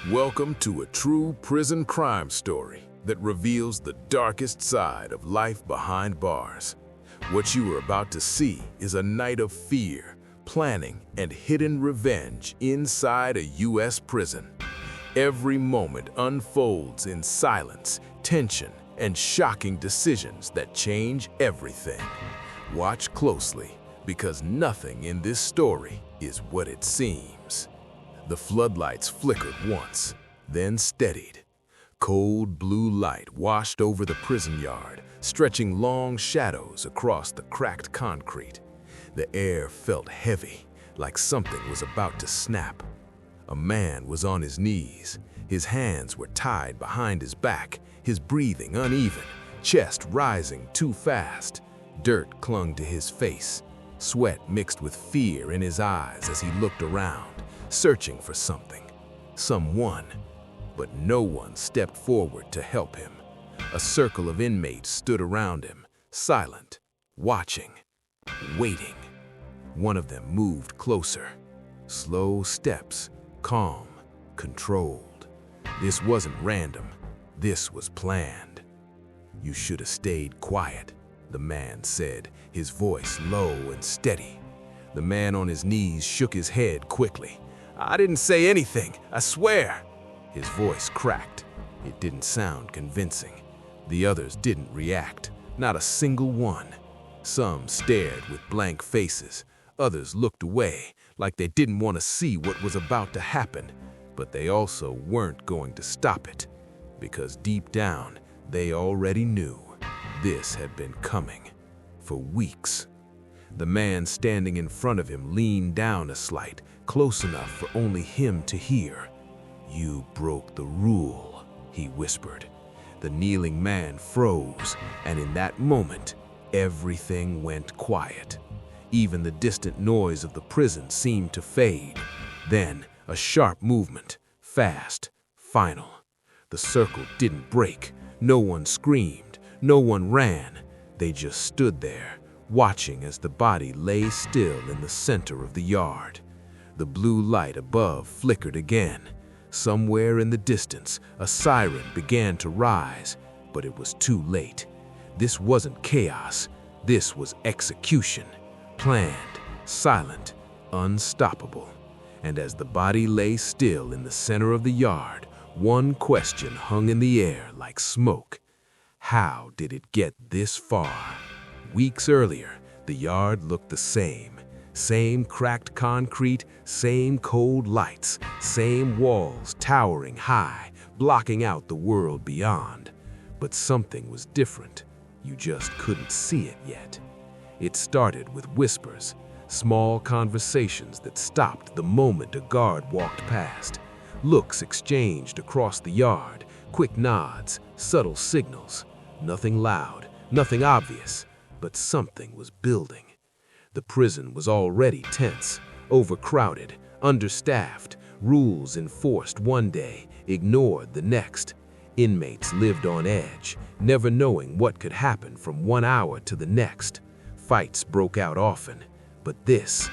Welcome to a true prison crime story that reveals the darkest side of life behind bars. What you are about to see is a night of fear, planning, and hidden revenge inside a U.S. prison. Every moment unfolds in silence, tension, and shocking decisions that change everything. Watch closely, because nothing in this story is what it seems. The floodlights flickered once, then steadied. Cold blue light washed over the prison yard, stretching long shadows across the cracked concrete. The air felt heavy, like something was about to snap. A man was on his knees. His hands were tied behind his back, his breathing uneven, chest rising too fast. Dirt clung to his face, sweat mixed with fear in his eyes as he looked around, searching for something, someone. But no one stepped forward to help him. A circle of inmates stood around him, silent, watching, waiting. One of them moved closer. Slow steps, calm, controlled. This wasn't random. This was planned. "You should have stayed quiet," the man said, his voice low and steady. The man on his knees shook his head quickly. "I didn't say anything, I swear." His voice cracked. It didn't sound convincing. The others didn't react, not a single one. Some stared with blank faces. Others looked away, like they didn't want to see what was about to happen. But they also weren't going to stop it, because deep down, they already knew this had been coming for weeks. The man standing in front of him leaned down a slight, close enough for only him to hear. "You broke the rule," he whispered. The kneeling man froze, and in that moment, everything went quiet. Even the distant noise of the prison seemed to fade. Then, a sharp movement, fast, final. The circle didn't break. No one screamed. No one ran. They just stood there, watching as the body lay still in the center of the yard. The blue light above flickered again. Somewhere in the distance, a siren began to rise, but it was too late. This wasn't chaos. This was execution. Planned, silent, unstoppable. And as the body lay still in the center of the yard, one question hung in the air like smoke. How did it get this far? Weeks earlier, the yard looked the same. Same cracked concrete, same cold lights, same walls towering high, blocking out the world beyond. But something was different. You just couldn't see it yet. It started with whispers, small conversations that stopped the moment a guard walked past. Looks exchanged across the yard, quick nods, subtle signals. Nothing loud, nothing obvious, but something was building. The prison was already tense, overcrowded, understaffed, rules enforced one day, ignored the next. Inmates lived on edge, never knowing what could happen from 1 hour to the next. Fights broke out often, but this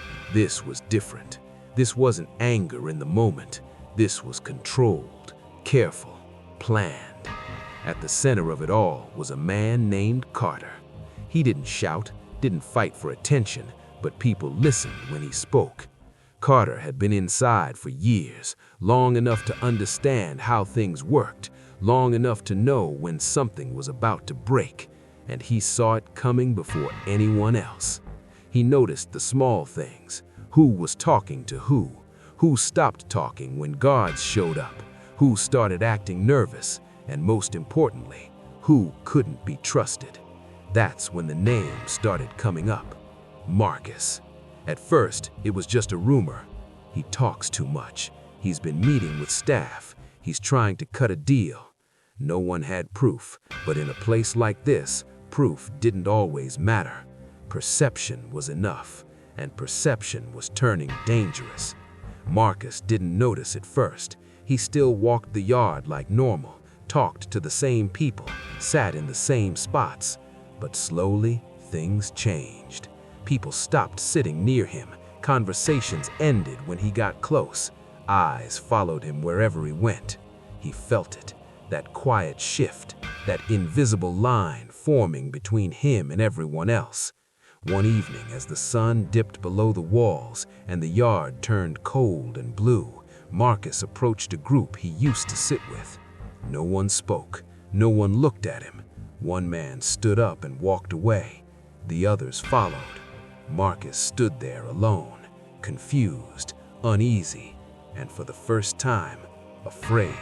was different. This wasn't anger in the moment. This was controlled, careful, planned. At the center of it all was a man named Carter. He didn't shout, didn't fight for attention, but people listened when he spoke. Carter had been inside for years, long enough to understand how things worked, long enough to know when something was about to break, and he saw it coming before anyone else. He noticed the small things: who was talking to who stopped talking when guards showed up, who started acting nervous, and most importantly, who couldn't be trusted. That's when the name started coming up: Marcus. At first, it was just a rumor. He talks too much. He's been meeting with staff. He's trying to cut a deal. No one had proof, but in a place like this, proof didn't always matter. Perception was enough, and perception was turning dangerous. Marcus didn't notice at first. He still walked the yard like normal, talked to the same people, sat in the same spots. But slowly, things changed. People stopped sitting near him. Conversations ended when he got close. Eyes followed him wherever he went. He felt it, that quiet shift, that invisible line forming between him and everyone else. One evening, as the sun dipped below the walls and the yard turned cold and blue, Marcus approached a group he used to sit with. No one spoke. No one looked at him. One man stood up and walked away. The others followed. Marcus stood there alone, confused, uneasy, and for the first time, afraid.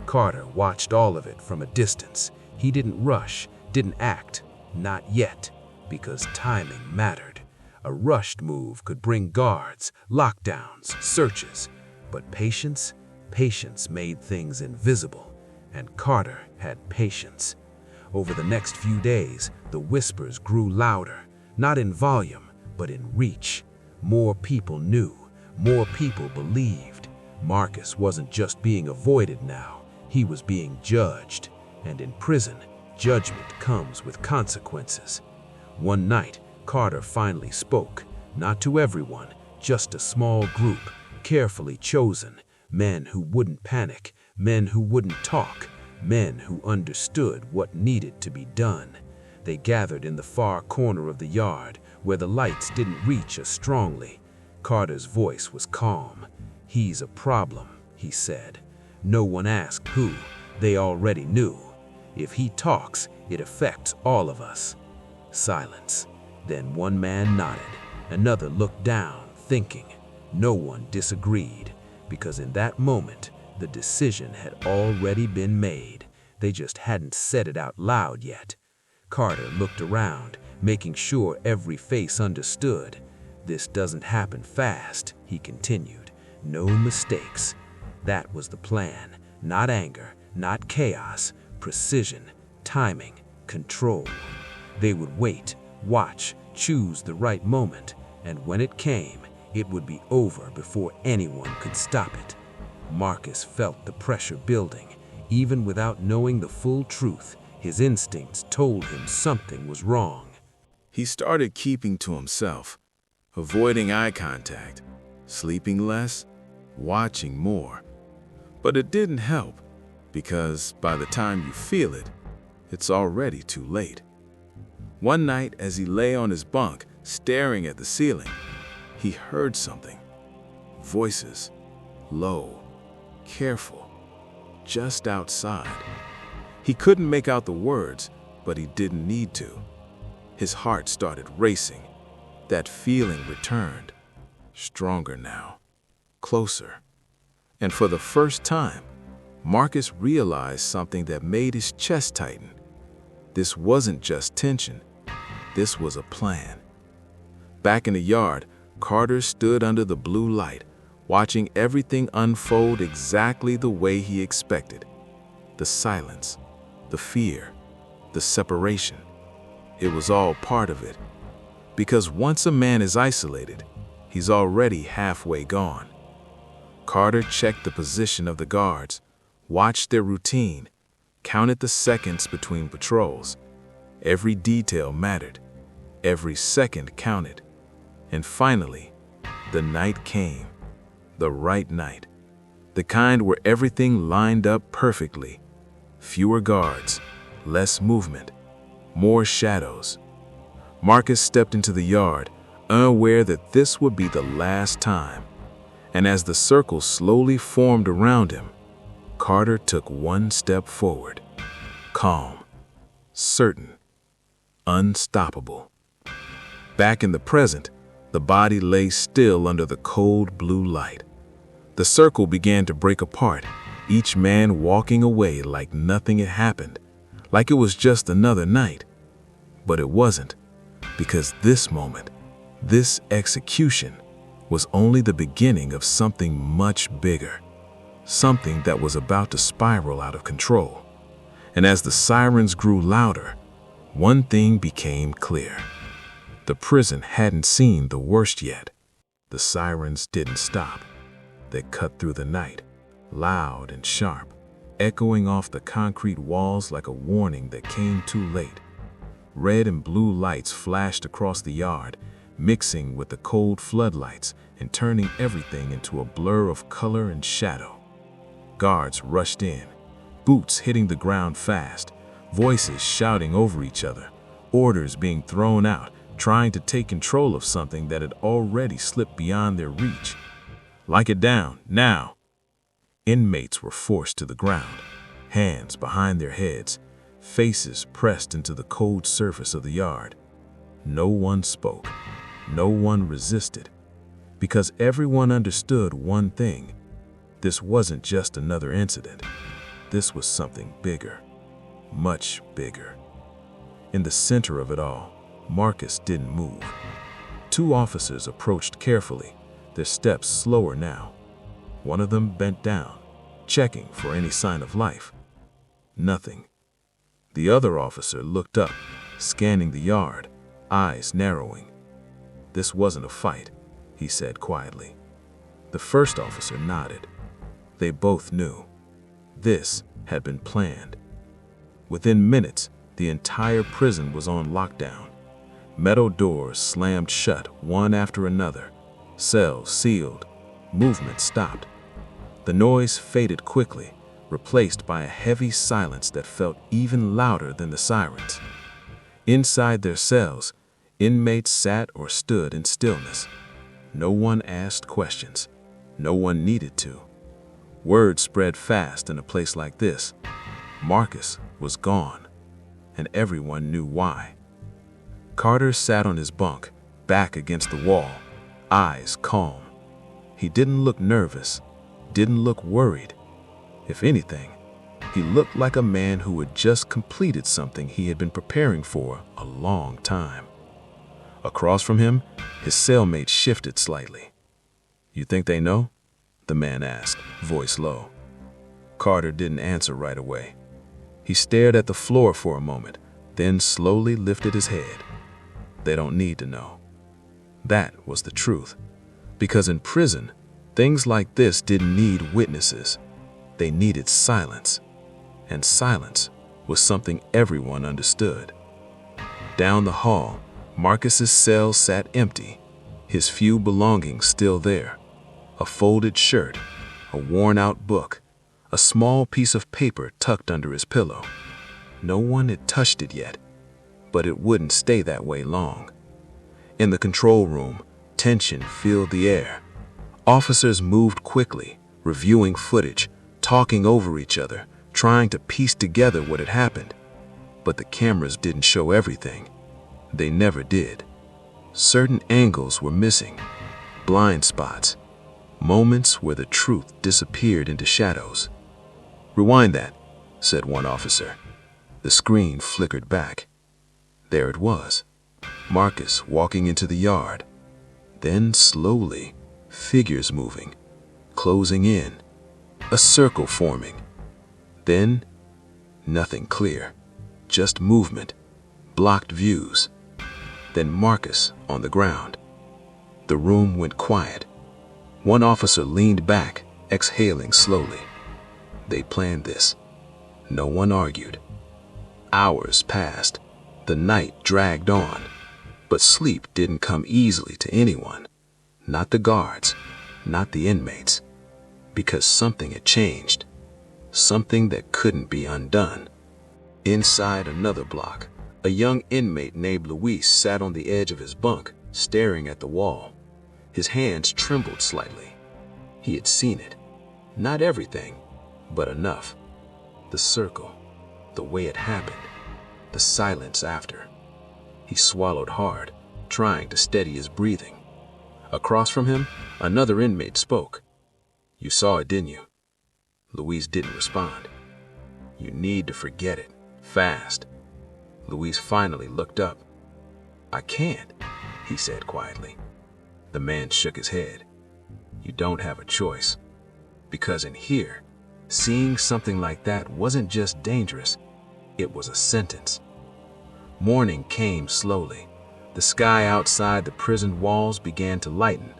Carter watched all of it from a distance. He didn't rush, didn't act, not yet, because timing mattered. A rushed move could bring guards, lockdowns, searches, but patience made things invisible, and Carter had patience. Over the next few days, the whispers grew louder, not in volume, but in reach. More people knew, more people believed. Marcus wasn't just being avoided now, he was being judged, and in prison, judgment comes with consequences. One night, Carter finally spoke, not to everyone, just a small group, carefully chosen, men who wouldn't panic, men who wouldn't talk, men who understood what needed to be done. They gathered in the far corner of the yard, where the lights didn't reach as strongly. Carter's voice was calm. "He's a problem," he said. No one asked who. They already knew. If he talks, it affects all of us. Silence. Then one man nodded. Another looked down, thinking. No one disagreed, because in that moment, the decision had already been made. They just hadn't said it out loud yet. Carter looked around, making sure every face understood. "This doesn't happen fast," he continued. "No mistakes." That was the plan. Not anger, not chaos, precision, timing, control. They would wait, watch, choose the right moment, and when it came, it would be over before anyone could stop it. Marcus felt the pressure building. Even without knowing the full truth, his instincts told him something was wrong. He started keeping to himself, avoiding eye contact, sleeping less, watching more. But it didn't help, because by the time you feel it, it's already too late. One night, as he lay on his bunk, staring at the ceiling, he heard something. Voices, low, careful, just outside. He couldn't make out the words, but he didn't need to. His heart started racing. That feeling returned, stronger now, closer. And for the first time, Marcus realized something that made his chest tighten. This wasn't just tension. This was a plan. Back in the yard, Carter stood under the blue light, watching everything unfold exactly the way he expected. The silence, the fear, the separation. It was all part of it. Because once a man is isolated, he's already halfway gone. Carter checked the position of the guards, watched their routine, counted the seconds between patrols. Every detail mattered. Every second counted. And finally, the night came. The right night. The kind where everything lined up perfectly. Fewer guards, less movement, more shadows. Marcus stepped into the yard, unaware that this would be the last time. And as the circle slowly formed around him, Carter took one step forward. Calm, certain, unstoppable. Back in the present, the body lay still under the cold blue light. The circle began to break apart, each man walking away like nothing had happened, like it was just another night. But it wasn't, because this moment, this execution, was only the beginning of something much bigger, something that was about to spiral out of control. And as the sirens grew louder, one thing became clear. The prison hadn't seen the worst yet. The sirens didn't stop. They cut through the night, loud and sharp, echoing off the concrete walls like a warning that came too late. Red and blue lights flashed across the yard, mixing with the cold floodlights and turning everything into a blur of color and shadow. Guards rushed in, boots hitting the ground fast, voices shouting over each other, orders being thrown out, trying to take control of something that had already slipped beyond their reach. "Lock it down, now!" Inmates were forced to the ground, hands behind their heads, faces pressed into the cold surface of the yard. No one spoke, no one resisted, because everyone understood one thing. This wasn't just another incident. This was something bigger, much bigger. In the center of it all, Marcus didn't move. Two officers approached carefully, their steps slower now. One of them bent down, checking for any sign of life. Nothing. The other officer looked up, scanning the yard, eyes narrowing. "This wasn't a fight," he said quietly. The first officer nodded. They both knew. This had been planned. Within minutes, the entire prison was on lockdown. Metal doors slammed shut one after another, cells sealed, movement stopped. The noise faded quickly, replaced by a heavy silence that felt even louder than the sirens. Inside their cells, inmates sat or stood in stillness. No one asked questions. No one needed to. Word spread fast in a place like this. Marcus was gone, and everyone knew why. Carter sat on his bunk, back against the wall, eyes calm. He didn't look nervous, didn't look worried. If anything, he looked like a man who had just completed something he had been preparing for a long time. Across from him, his cellmate shifted slightly. "You think they know?" the man asked, voice low. Carter didn't answer right away. He stared at the floor for a moment, then slowly lifted his head. "They don't need to know." That was the truth. Because in prison, things like this didn't need witnesses. They needed silence. And silence was something everyone understood. Down the hall, Marcus's cell sat empty, his few belongings still there. A folded shirt, a worn-out book, a small piece of paper tucked under his pillow. No one had touched it yet, but it wouldn't stay that way long. In the control room, tension filled the air. Officers moved quickly, reviewing footage, talking over each other, trying to piece together what had happened. But the cameras didn't show everything. They never did. Certain angles were missing, blind spots, moments where the truth disappeared into shadows. "Rewind that," said one officer. The screen flickered back. There it was, Marcus walking into the yard. Then slowly, figures moving, closing in, a circle forming. Then, nothing clear, just movement, blocked views. Then Marcus on the ground. The room went quiet. One officer leaned back, exhaling slowly. They planned this. No one argued. Hours passed. The night dragged on. But sleep didn't come easily to anyone. Not the guards, not the inmates. Because something had changed. Something that couldn't be undone. Inside another block, a young inmate named Luis sat on the edge of his bunk, staring at the wall. His hands trembled slightly. He had seen it. Not everything, but enough. The circle, the way it happened, the silence after. He swallowed hard, trying to steady his breathing. Across from him, another inmate spoke. "You saw it, didn't you?" Luis didn't respond. "You need to forget it, fast." Luis finally looked up. "I can't," he said quietly. The man shook his head. "You don't have a choice. Because in here, seeing something like that wasn't just dangerous, it was a sentence." Morning came slowly. The sky outside the prison walls began to lighten,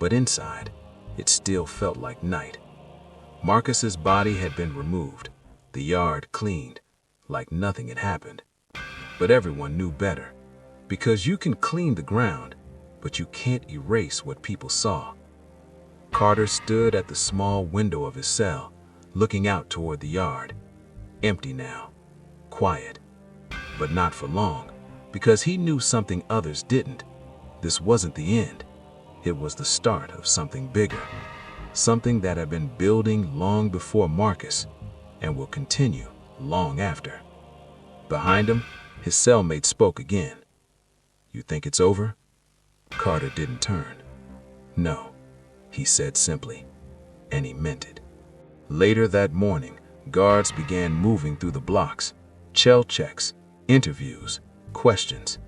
but inside, it still felt like night. Marcus's body had been removed, the yard cleaned, like nothing had happened. But everyone knew better, because you can clean the ground, but you can't erase what people saw. Carter stood at the small window of his cell, looking out toward the yard. Empty now, quiet, but not for long, because he knew something others didn't. This wasn't the end. It was the start of something bigger, something that had been building long before Marcus and will continue long after. Behind him, his cellmate spoke again. "You think it's over?" Carter didn't turn. "No," he said simply, and he meant it. Later that morning, guards began moving through the blocks, shell checks, interviews, questions,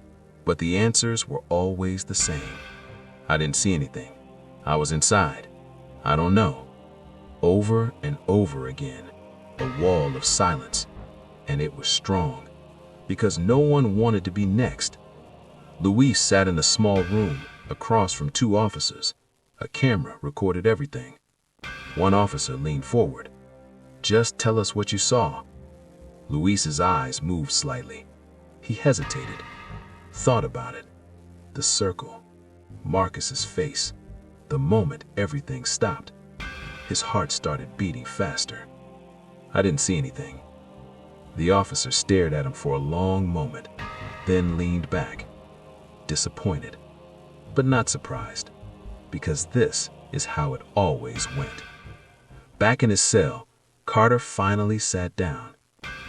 but the answers were always the same. "I didn't see anything. I was inside. I don't know." Over and over again, a wall of silence, and it was strong, because no one wanted to be next. Luis sat in a small room across from two officers. A camera recorded everything. One officer leaned forward. "Just tell us what you saw." Luis's eyes moved slightly. He hesitated, thought about it. The circle, Marcus's face. The moment everything stopped, his heart started beating faster. "I didn't see anything." The officer stared at him for a long moment, then leaned back, disappointed, but not surprised, because this is how it always went. Back in his cell, Carter finally sat down.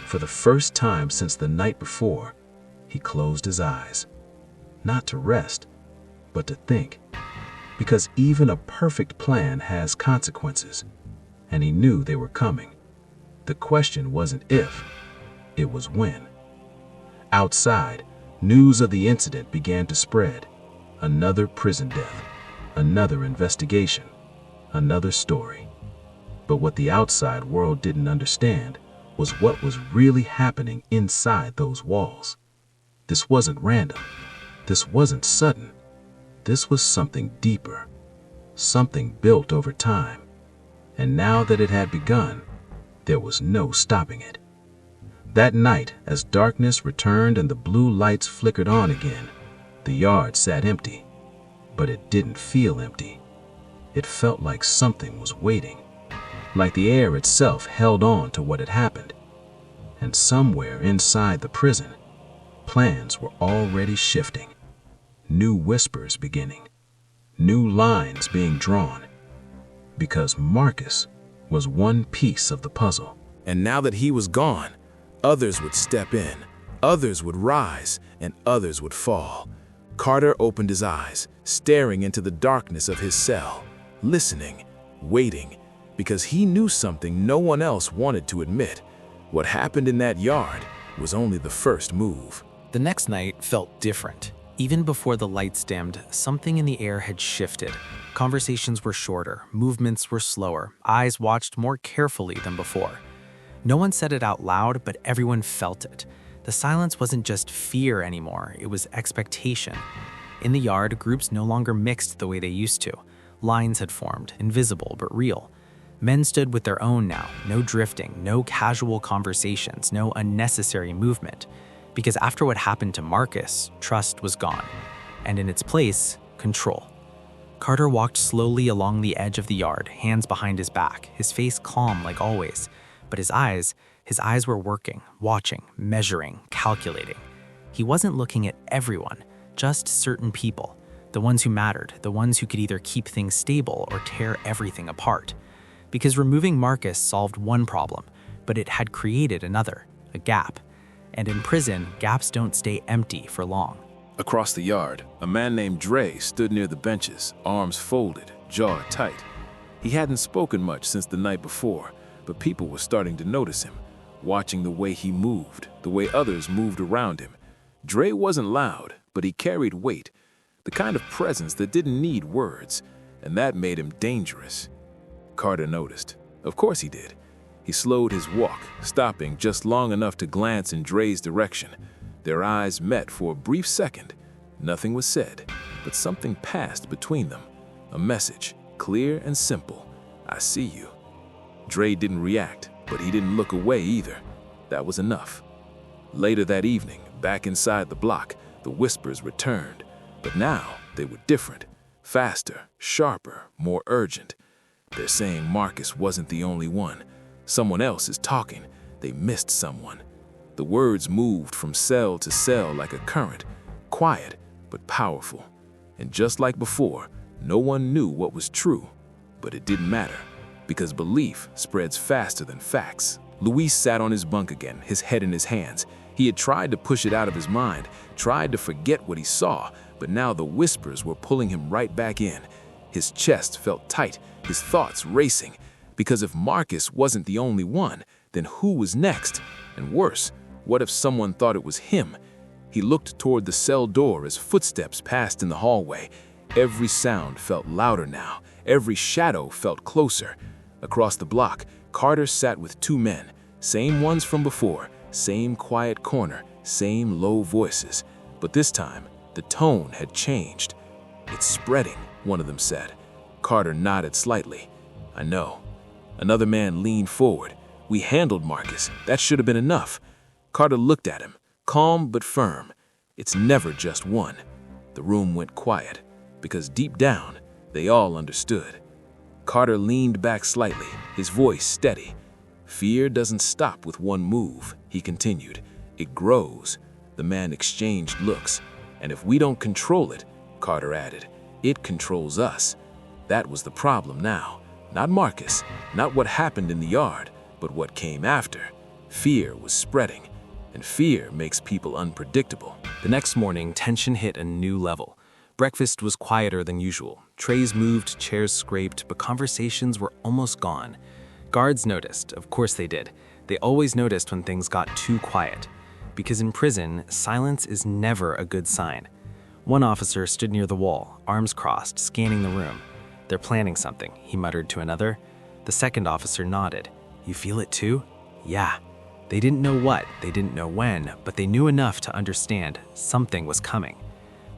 For the first time since the night before, he closed his eyes. Not to rest, but to think. Because even a perfect plan has consequences, and he knew they were coming. The question wasn't if, it was when. Outside, news of the incident began to spread. Another prison death, another investigation, another story. But what the outside world didn't understand was what was really happening inside those walls. This wasn't random. This wasn't sudden. This was something deeper, something built over time. And now that it had begun, there was no stopping it. That night, as darkness returned and the blue lights flickered on again, the yard sat empty. But it didn't feel empty. It felt like something was waiting, like the air itself held on to what had happened. And somewhere inside the prison, plans were already shifting. New whispers beginning, new lines being drawn, because Marcus was one piece of the puzzle. And now that he was gone, others would step in, others would rise, and others would fall. Carter opened his eyes, staring into the darkness of his cell, listening, waiting, because he knew something no one else wanted to admit. What happened in that yard was only the first move. The next night felt different. Even before the lights dimmed, something in the air had shifted. Conversations were shorter, movements were slower, eyes watched more carefully than before. No one said it out loud, but everyone felt it. The silence wasn't just fear anymore, it was expectation. In the yard, groups no longer mixed the way they used to. Lines had formed, invisible but real. Men stood with their own now, no drifting, no casual conversations, no unnecessary movement. Because after what happened to Marcus, trust was gone, and in its place, control. Carter walked slowly along the edge of the yard, hands behind his back, his face calm like always, but his eyes were working, watching, measuring, calculating. He wasn't looking at everyone, just certain people, the ones who mattered, the ones who could either keep things stable or tear everything apart. Because removing Marcus solved one problem, but it had created another, a gap. And in prison, gaps don't stay empty for long. Across the yard, a man named Dre stood near the benches, arms folded, jaw tight. He hadn't spoken much since the night before, but people were starting to notice him, watching the way he moved, the way others moved around him. Dre wasn't loud, but he carried weight, the kind of presence that didn't need words, and that made him dangerous. Carter noticed. Of course he did. He slowed his walk, stopping just long enough to glance in Dre's direction. Their eyes met for a brief second. Nothing was said, but something passed between them. A message, clear and simple. "I see you." Dre didn't react, but he didn't look away either. That was enough. Later that evening, back inside the block, the whispers returned. But now they were different, faster, sharper, more urgent. They're saying Marcus wasn't the only one. Someone else is talking. They missed someone. The words moved from cell to cell like a current, quiet but powerful. And just like before, no one knew what was true. But it didn't matter, because belief spreads faster than facts. Luis sat on his bunk again, his head in his hands. He had tried to push it out of his mind, tried to forget what he saw, but now the whispers were pulling him right back in. His chest felt tight, his thoughts racing. Because if Marcus wasn't the only one, then who was next? And worse, what if someone thought it was him? He looked toward the cell door as footsteps passed in the hallway. Every sound felt louder now. Every shadow felt closer. Across the block, Carter sat with two men, same ones from before, same quiet corner, same low voices. But this time, the tone had changed. "It's spreading," one of them said. Carter nodded slightly. "I know." Another man leaned forward. "We handled Marcus. That should have been enough." Carter looked at him, calm but firm. "It's never just one." The room went quiet, because deep down, they all understood. Carter leaned back slightly, his voice steady. "Fear doesn't stop with one move," he continued. "It grows." The man exchanged looks. "And if we don't control it," Carter added, "it controls us." That was the problem now. Not Marcus, not what happened in the yard, but what came after. Fear was spreading, and fear makes people unpredictable. The next morning, tension hit a new level. Breakfast was quieter than usual. Trays moved, chairs scraped, but conversations were almost gone. Guards noticed, of course they did. They always noticed when things got too quiet. Because in prison, silence is never a good sign. One officer stood near the wall, arms crossed, scanning the room. "They're planning something," he muttered to another. The second officer nodded. "You feel it too?" "Yeah." They didn't know what, they didn't know when, but they knew enough to understand something was coming.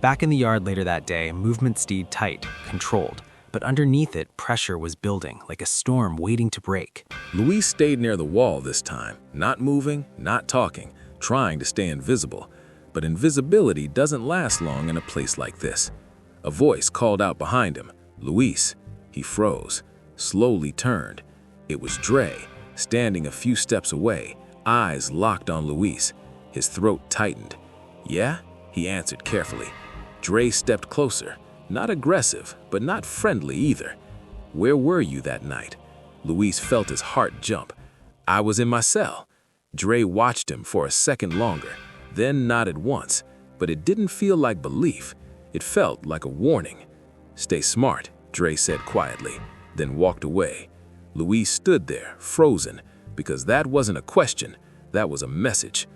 Back in the yard later that day, movement stayed tight, controlled, but underneath it, pressure was building, like a storm waiting to break. Luis stayed near the wall this time, not moving, not talking, trying to stay invisible. But invisibility doesn't last long in a place like this. A voice called out behind him, "Luis." He froze, slowly turned. It was Dre, standing a few steps away, eyes locked on Luis. His throat tightened. "Yeah?" he answered carefully. Dre stepped closer, not aggressive, but not friendly either. "Where were you that night?" Luis felt his heart jump. "I was in my cell." Dre watched him for a second longer, then nodded once, but it didn't feel like belief. It felt like a warning. "Stay smart," Dre said quietly, then walked away. Luis stood there, frozen, because that wasn't a question, that was a message.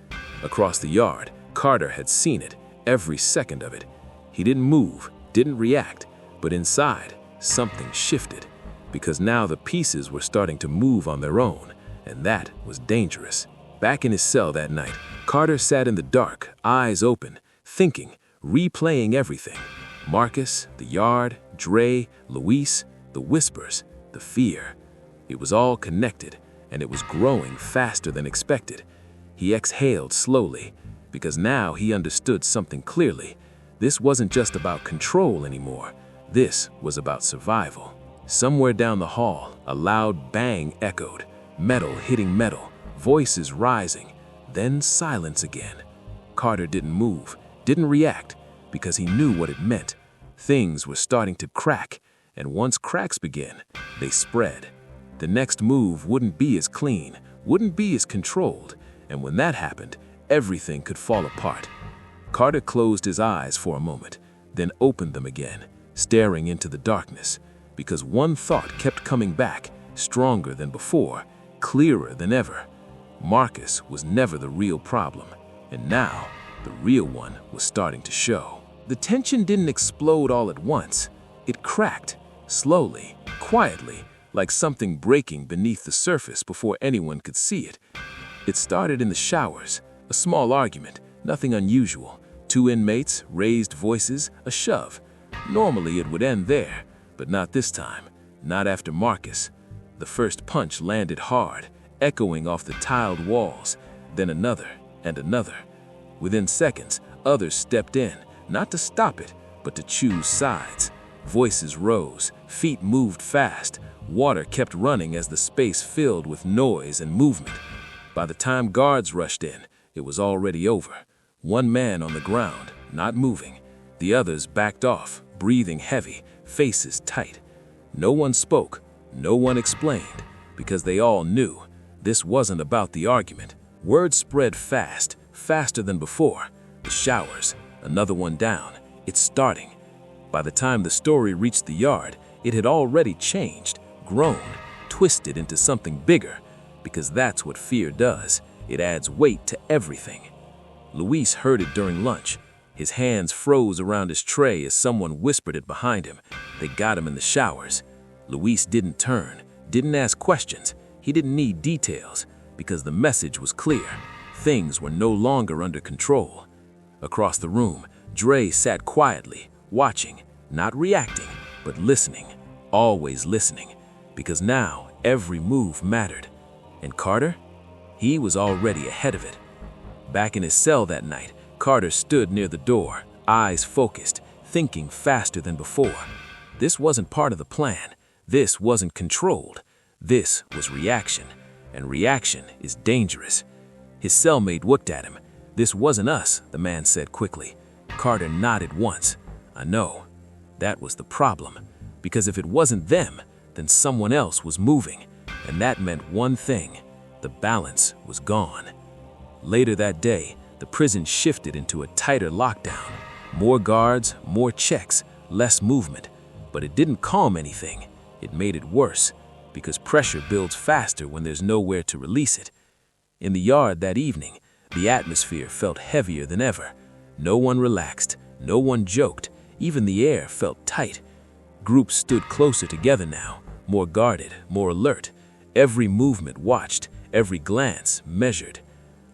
Across the yard, Carter had seen it, every second of it. He didn't move, didn't react, but inside, something shifted, because now the pieces were starting to move on their own, and that was dangerous. Back in his cell that night, Carter sat in the dark, eyes open, thinking, replaying everything. Marcus, the yard, Dre, Luis, the whispers, the fear. It was all connected, and it was growing faster than expected. He exhaled slowly, because now he understood something clearly. This wasn't just about control anymore. This was about survival. Somewhere down the hall, a loud bang echoed, metal hitting metal, voices rising, then silence again. Carter didn't move, didn't react, because he knew what it meant. Things were starting to crack, and once cracks begin, they spread. The next move wouldn't be as clean, wouldn't be as controlled, and when that happened, everything could fall apart. Carter closed his eyes for a moment, then opened them again, staring into the darkness, because one thought kept coming back, stronger than before, clearer than ever. Marcus was never the real problem, and now the real one was starting to show. The tension didn't explode all at once. It cracked, slowly, quietly, like something breaking beneath the surface before anyone could see it. It started in the showers, a small argument, nothing unusual. Two inmates, raised voices, a shove. Normally it would end there, but not this time, not after Marcus. The first punch landed hard, echoing off the tiled walls, then another and another. Within seconds, others stepped in, not to stop it, but to choose sides. Voices rose, feet moved fast, water kept running as the space filled with noise and movement. By the time guards rushed in, it was already over. One man on the ground, not moving. The others backed off, breathing heavy, faces tight. No one spoke, no one explained, because they all knew this wasn't about the argument. Word spread fast, faster than before. The showers, another one down, it's starting. By the time the story reached the yard, it had already changed, grown, twisted into something bigger, because that's what fear does. It adds weight to everything. Luis heard it during lunch. His hands froze around his tray as someone whispered it behind him. They got him in the showers. Luis didn't turn, didn't ask questions. He didn't need details, because the message was clear. Things were no longer under control. Across the room, Dre sat quietly, watching, not reacting, but listening, always listening, because now every move mattered. And Carter? He was already ahead of it. Back in his cell that night, Carter stood near the door, eyes focused, thinking faster than before. This wasn't part of the plan. This wasn't controlled. This was reaction, and reaction is dangerous. His cellmate looked at him. "This wasn't us," the man said quickly. Carter nodded once. "I know." That was the problem, because if it wasn't them, then someone else was moving, and that meant one thing: the balance was gone. Later that day, the prison shifted into a tighter lockdown. More guards, more checks, less movement. But it didn't calm anything. It made it worse, because pressure builds faster when there's nowhere to release it. In the yard that evening, the atmosphere felt heavier than ever. No one relaxed, no one joked, even the air felt tight. Groups stood closer together now, more guarded, more alert. Every movement watched, every glance measured.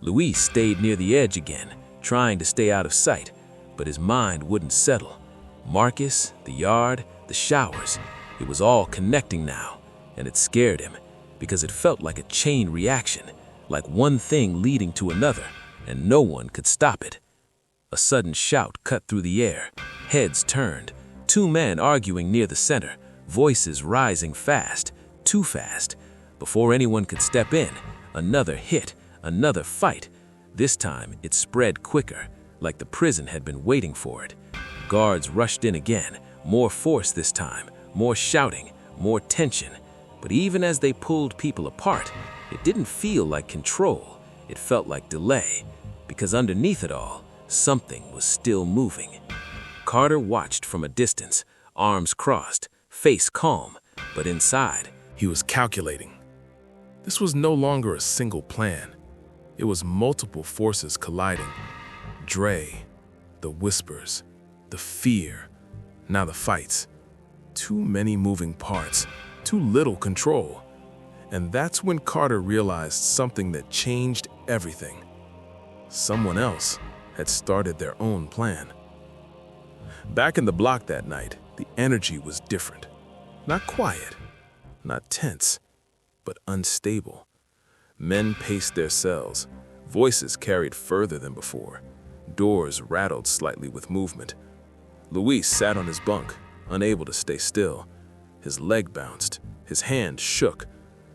Luis stayed near the edge again, trying to stay out of sight, but his mind wouldn't settle. Marcus, the yard, the showers, it was all connecting now, and it scared him, because it felt like a chain reaction, like one thing leading to another, and no one could stop it. A sudden shout cut through the air. Heads turned. Two men arguing near the center, voices rising fast, too fast. Before anyone could step in, another hit, another fight. This time, it spread quicker, like the prison had been waiting for it. Guards rushed in again, more force this time, more shouting, more tension. But even as they pulled people apart, it didn't feel like control. It felt like delay, because underneath it all, something was still moving. Carter watched from a distance, arms crossed, face calm, but inside, He was calculating. This was no longer a single plan. It was multiple forces colliding. Dre, the whispers, the fear, now the fights. Too many moving parts, too little control. And that's when Carter realized something that changed everything. Someone else had started their own plan. Back in the block that night, the energy was different. Not quiet, not tense, but unstable. Men paced their cells, voices carried further than before. Doors rattled slightly with movement. Luis sat on his bunk, unable to stay still. His leg bounced, his hand shook,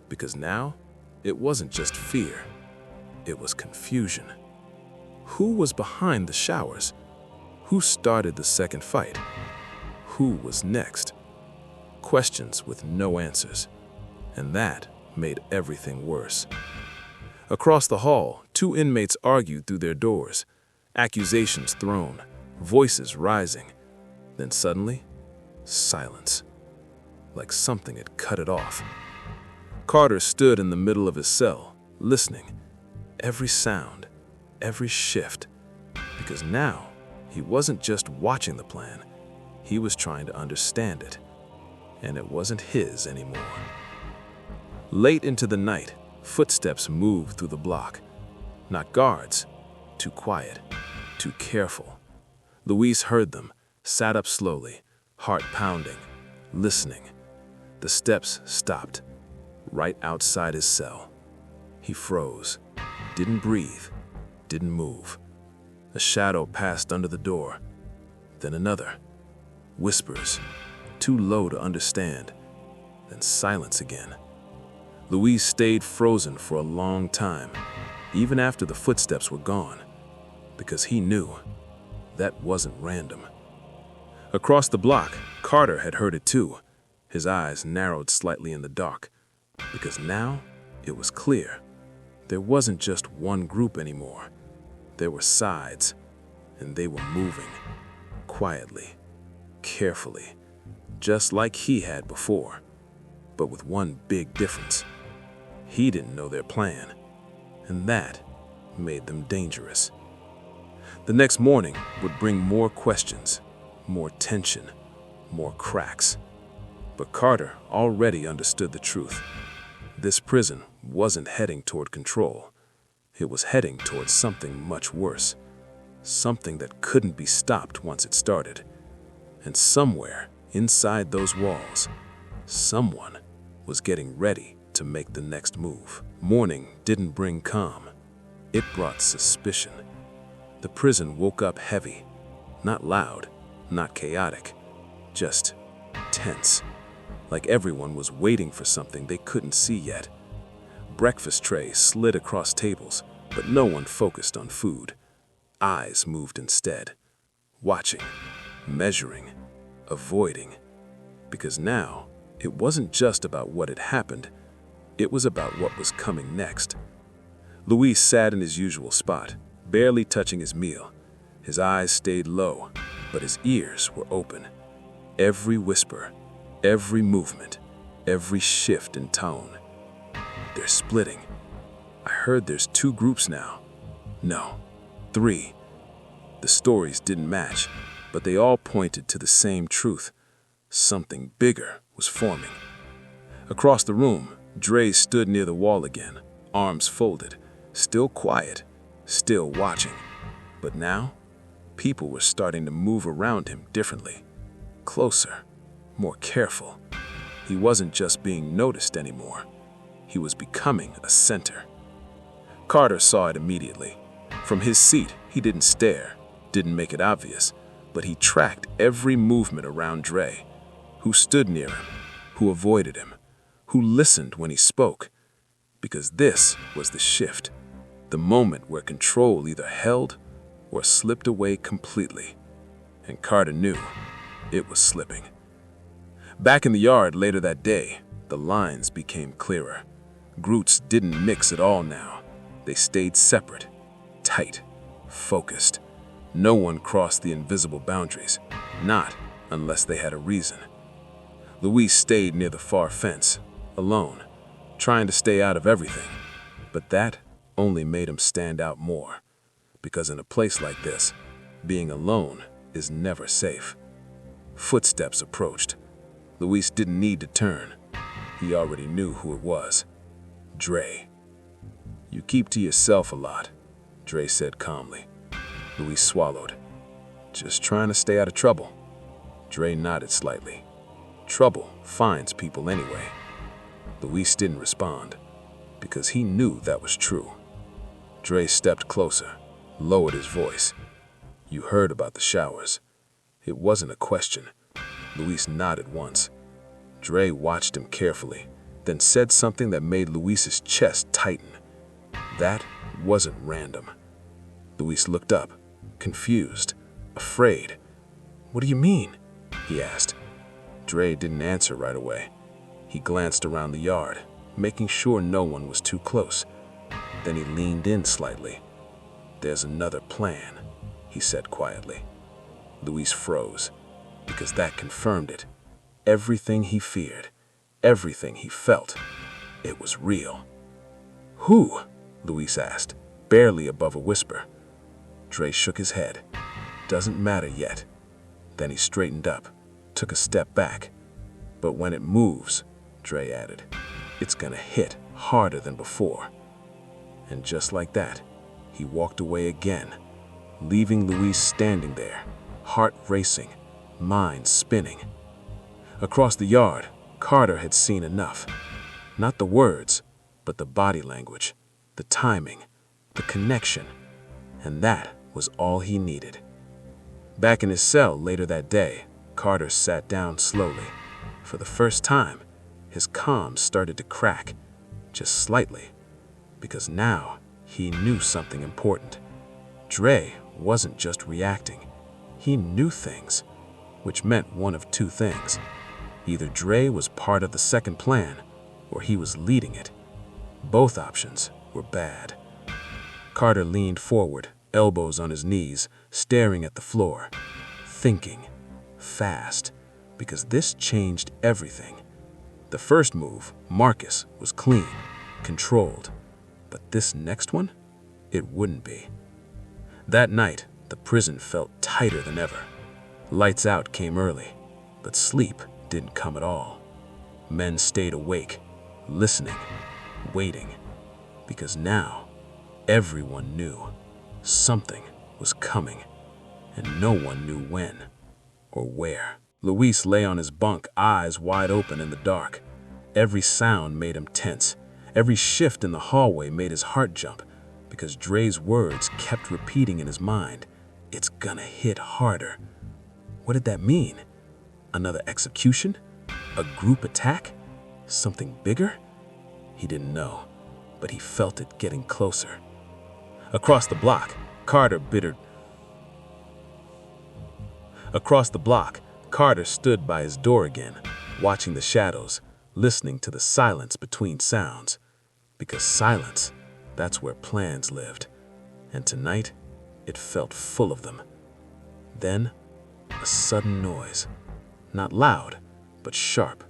because now it wasn't just fear, it was confusion. Who was behind the showers? Who started the second fight? Who was next? Questions with no answers, and that made everything worse. Across the hall, two inmates argued through their doors, accusations thrown, voices rising. Then suddenly, silence, like something had cut it off. Carter stood in the middle of his cell, listening. Every sound, every shift, because now he wasn't just watching the plan, he was trying to understand it, and it wasn't his anymore. Late into the night, footsteps moved through the block. Not guards, too quiet, too careful. Luis heard them, sat up slowly, heart pounding, listening. The steps stopped, right outside his cell. He froze, didn't breathe, didn't move. A shadow passed under the door, then another, whispers, too low to understand, then silence again. Luis stayed frozen for a long time, even after the footsteps were gone, because he knew that wasn't random. Across the block, Carter had heard it too. His eyes narrowed slightly in the dark, because now it was clear. There wasn't just one group anymore. There were sides, and they were moving, quietly, carefully, just like he had before, but with one big difference. He didn't know their plan, and that made them dangerous. The next morning would bring more questions, more tension, more cracks. But Carter already understood the truth. This prison wasn't heading toward control. It was heading toward something much worse, something that couldn't be stopped once it started. And somewhere inside those walls, someone was getting ready to make the next move. Morning didn't bring calm. It brought suspicion. The prison woke up heavy, not loud, not chaotic, just tense, like everyone was waiting for something they couldn't see yet. Breakfast trays slid across tables, but no one focused on food. Eyes moved instead, watching, measuring, avoiding, because now it wasn't just about what had happened, it was about what was coming next. Luis sat in his usual spot, barely touching his meal. His eyes stayed low, but his ears were open. Every whisper, every movement, every shift in tone. They're splitting. I heard there's 2 groups now. No, 3. The stories didn't match, but they all pointed to the same truth. Something bigger was forming. Across the room, Dre stood near the wall again, arms folded, still quiet, still watching. But now, people were starting to move around him differently, closer, more careful. He wasn't just being noticed anymore. He was becoming a center. Carter saw it immediately. From his seat, he didn't stare, didn't make it obvious, but he tracked every movement around Dre, who stood near him, who avoided him, who listened when he spoke. Because this was the shift, the moment where control either held or slipped away completely. And Carter knew it was slipping. Back in the yard later that day, the lines became clearer. Groups didn't mix at all now. They stayed separate, tight, focused. No one crossed the invisible boundaries, not unless they had a reason. Luis stayed near the far fence, alone, trying to stay out of everything. But that only made him stand out more, because in a place like this, being alone is never safe. Footsteps approached. Luis didn't need to turn. He already knew who it was. Dre. "You keep to yourself a lot," Dre said calmly. Luis swallowed. "Just trying to stay out of trouble." Dre nodded slightly. Trouble finds people anyway. Luis didn't respond, because he knew that was true. Dre stepped closer, lowered his voice. "You heard about the showers." It wasn't a question. Luis nodded once. Dre watched him carefully, then said something that made Luis's chest tighten. That wasn't random. Luis looked up, confused, afraid. "What do you mean?" he asked. Dre didn't answer right away. He glanced around the yard, making sure no one was too close. Then he leaned in slightly. "There's another plan," he said quietly. Luis froze, because that confirmed it. Everything he feared, everything he felt, it was real. "Who?" Luis asked, barely above a whisper. Dre shook his head. "Doesn't matter yet." Then he straightened up, took a step back. "But when it moves," Dre added, "it's gonna hit harder than before." And just like that, he walked away again, leaving Luis standing there, heart racing, mind spinning. Across the yard, Carter had seen enough. Not the words, but the body language, the timing, the connection. And that was all he needed. Back in his cell later that day, Carter sat down slowly. For the first time, his calm started to crack, just slightly, because now he knew something important. Dre wasn't just reacting. He knew things, which meant one of two things. Either Dre was part of the second plan, or he was leading it. Both options were bad. Carter leaned forward, elbows on his knees, staring at the floor, thinking, fast, because this changed everything. The first move, Marcus, was clean, controlled, but this next one, it wouldn't be. That night, the prison felt tighter than ever. Lights out came early, but sleep didn't come at all. Men stayed awake, listening, waiting, because now everyone knew something was coming, and no one knew when or where. Luis lay on his bunk, eyes wide open in the dark. Every sound made him tense. Every shift in the hallway made his heart jump, because Dre's words kept repeating in his mind, "It's gonna hit harder." What did that mean? Another execution? A group attack? Something bigger? He didn't know, but he felt it getting closer. Across the block, Carter stood by his door again, watching the shadows, listening to the silence between sounds. Because silence, that's where plans lived. And tonight, it felt full of them. Then, a sudden noise. Not loud, but sharp.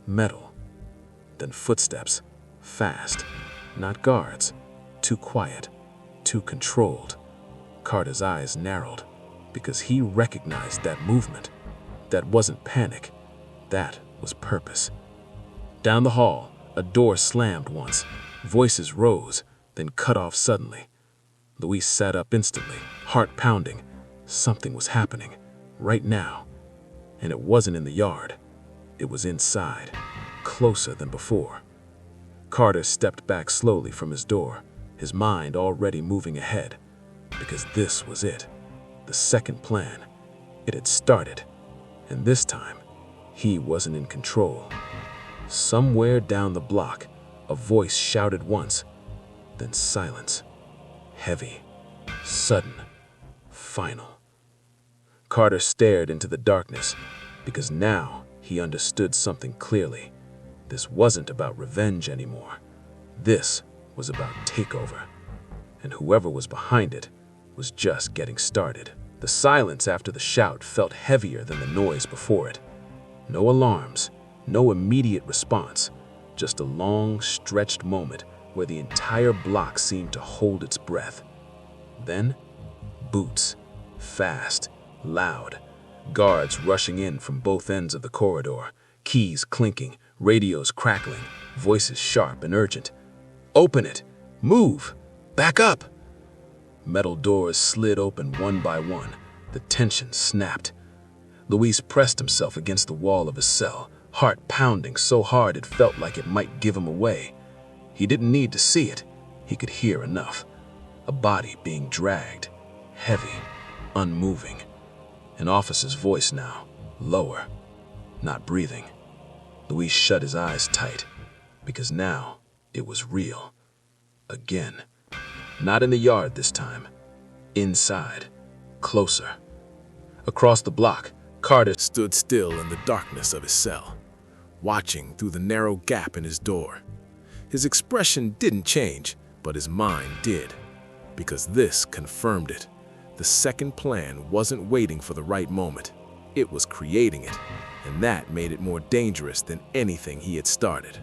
Metal. Then footsteps. Fast. Not guards. Too quiet. Too controlled. Carter's eyes narrowed, because he recognized that movement. That wasn't panic. That was purpose. Down the hall, a door slammed once. Voices rose, then cut off suddenly. Luis sat up instantly, heart pounding. Something was happening, right now. And it wasn't in the yard. It was inside, closer than before. Carter stepped back slowly from his door, his mind already moving ahead. Because this was it. The second plan. It had started. And this time, he wasn't in control. Somewhere down the block, a voice shouted once, then silence. Heavy, sudden, final. Carter stared into the darkness, because now he understood something clearly. This wasn't about revenge anymore. This was about takeover. And whoever was behind it was just getting started. The silence after the shout felt heavier than the noise before it. No alarms, no immediate response, just a long, stretched moment where the entire block seemed to hold its breath. Then, boots, fast, loud, guards rushing in from both ends of the corridor, keys clinking, radios crackling, voices sharp and urgent. "Open it! Move! Back up!" Metal doors slid open one by one. The tension snapped. Luis pressed himself against the wall of his cell, heart pounding so hard it felt like it might give him away. He didn't need to see it. He could hear enough. A body being dragged, heavy, unmoving. An officer's voice now, lower, not breathing. Luis shut his eyes tight, because now it was real. Again. Not in the yard this time. Inside. Closer. Across the block, Carter Stood still in the darkness of his cell, watching through the narrow gap in his door. His expression didn't change, but his mind did, because this confirmed it. The second plan wasn't waiting for the right moment. It was creating it, and that made it more dangerous than anything he had started.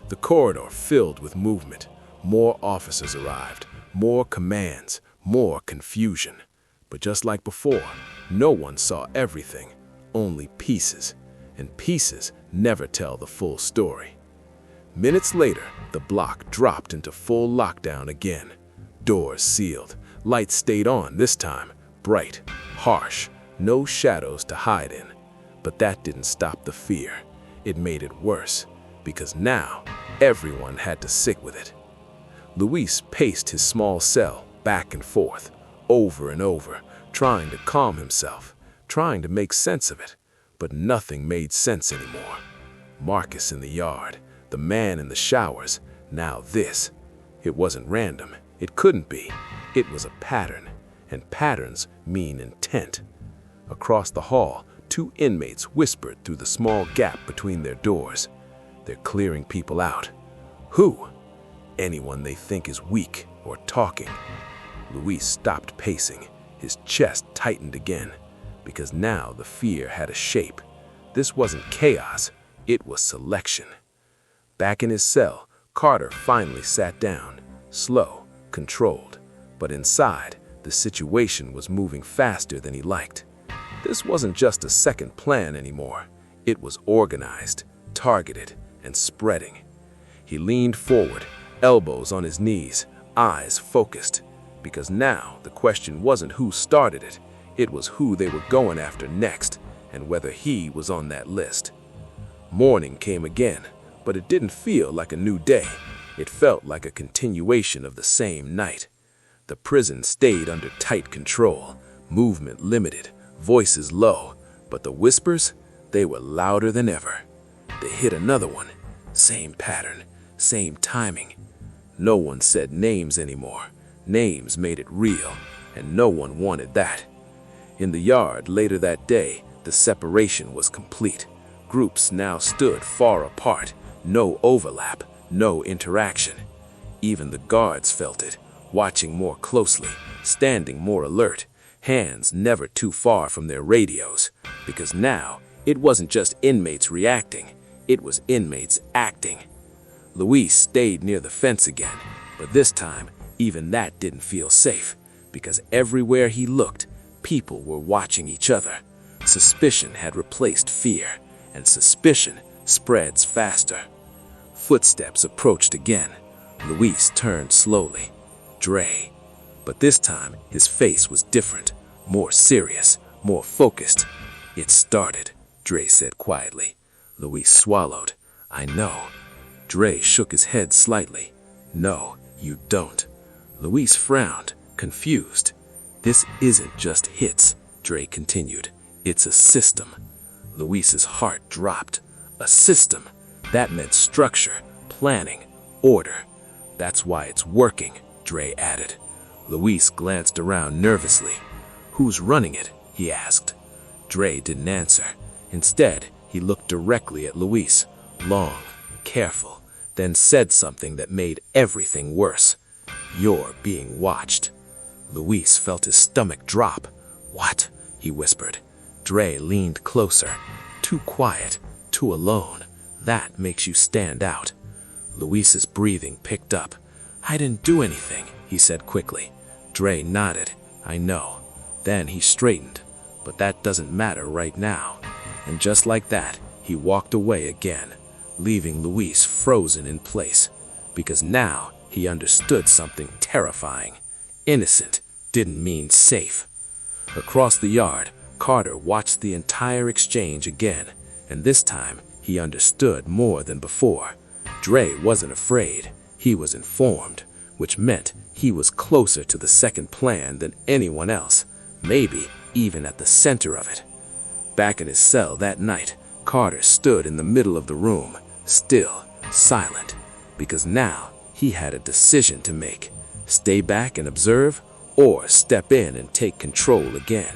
The corridor filled with movement. More officers arrived, more commands, more confusion. But just like before, no one saw everything, only pieces, and pieces never tell the full story. Minutes later, the block dropped into full lockdown again. Doors sealed, lights stayed on this time, bright, harsh, no shadows to hide in. But that didn't stop the fear. It made it worse, because now everyone had to sit with it. Luis paced his small cell back and forth, over and over, trying to calm himself, trying to make sense of it. But nothing made sense anymore. Marcus in the yard, the man in the showers, now this. It wasn't random. It couldn't be. It was a pattern, and patterns mean intent. Across the hall, two inmates whispered through the small gap between their doors. They're clearing people out. Who? Anyone they think is weak or talking. Luis stopped pacing. His chest tightened again, because now the fear had a shape. This wasn't chaos, it was selection. Back in his cell, Carter finally sat down, slow, controlled. But inside, the situation was moving faster than he liked. This wasn't just a second plan anymore. It was organized, targeted, and spreading. He leaned forward, elbows on his knees, eyes focused. Because now the question wasn't who started it, it was who they were going after next, and whether he was on that list. Morning came again, but it didn't feel like a new day. It felt like a continuation of the same night. The prison stayed under tight control, movement limited, voices low, but the whispers, they were louder than ever. They hit another one. Same pattern, same timing. No one said names anymore. Names made it real, and no one wanted that. In the yard later that day, the separation was complete. Groups now stood far apart, no overlap, no interaction. Even the guards felt it, watching more closely, standing more alert, hands never too far from their radios, because now it wasn't just inmates reacting, it was inmates acting. Luis stayed near the fence again, but this time, even that didn't feel safe, because everywhere he looked, people were watching each other. Suspicion had replaced fear, and suspicion spreads faster. Footsteps approached again. Luis turned slowly. Dre. But this time, his face was different, more serious, more focused. It started, Dre said quietly. Luis swallowed. I know. Dre shook his head slightly. No, you don't. Luis frowned, confused. This isn't just hits, Dre continued. It's a system. Luis's heart dropped. A system. That meant structure, planning, order. That's why it's working, Dre added. Luis glanced around nervously. Who's running it? He asked. Dre didn't answer. Instead, he looked directly at Luis, long, careful, then said something that made everything worse. You're being watched. Luis felt his stomach drop. What? He whispered. Dre leaned closer. Too quiet, too alone. That makes you stand out. Luis's breathing picked up. I didn't do anything, he said quickly. Dre nodded. I know. Then he straightened. But that doesn't matter right now. And just like that, he walked away again, leaving Luis frozen in place. Because now, he understood something terrifying. Innocent didn't mean safe. Across the yard, Carter watched the entire exchange again, and this time he understood more than before. Dre wasn't afraid, he was informed, which meant he was closer to the second plan than anyone else, maybe even at the center of it. Back in his cell that night, Carter stood in the middle of the room, still, silent, because now he had a decision to make. Stay back and observe, or step in and take control again.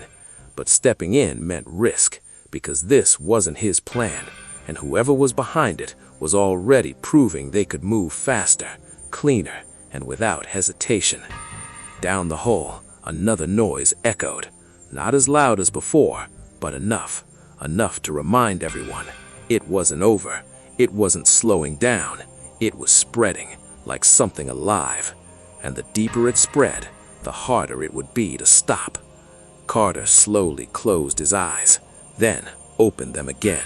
But stepping in meant risk, because this wasn't his plan, and whoever was behind it was already proving they could move faster, cleaner, and without hesitation. Down the hall, another noise echoed, not as loud as before, but enough to remind everyone. It wasn't over, it wasn't slowing down, it was spreading, like something alive, and the deeper it spread, the harder it would be to stop. Carter slowly closed his eyes, then opened them again,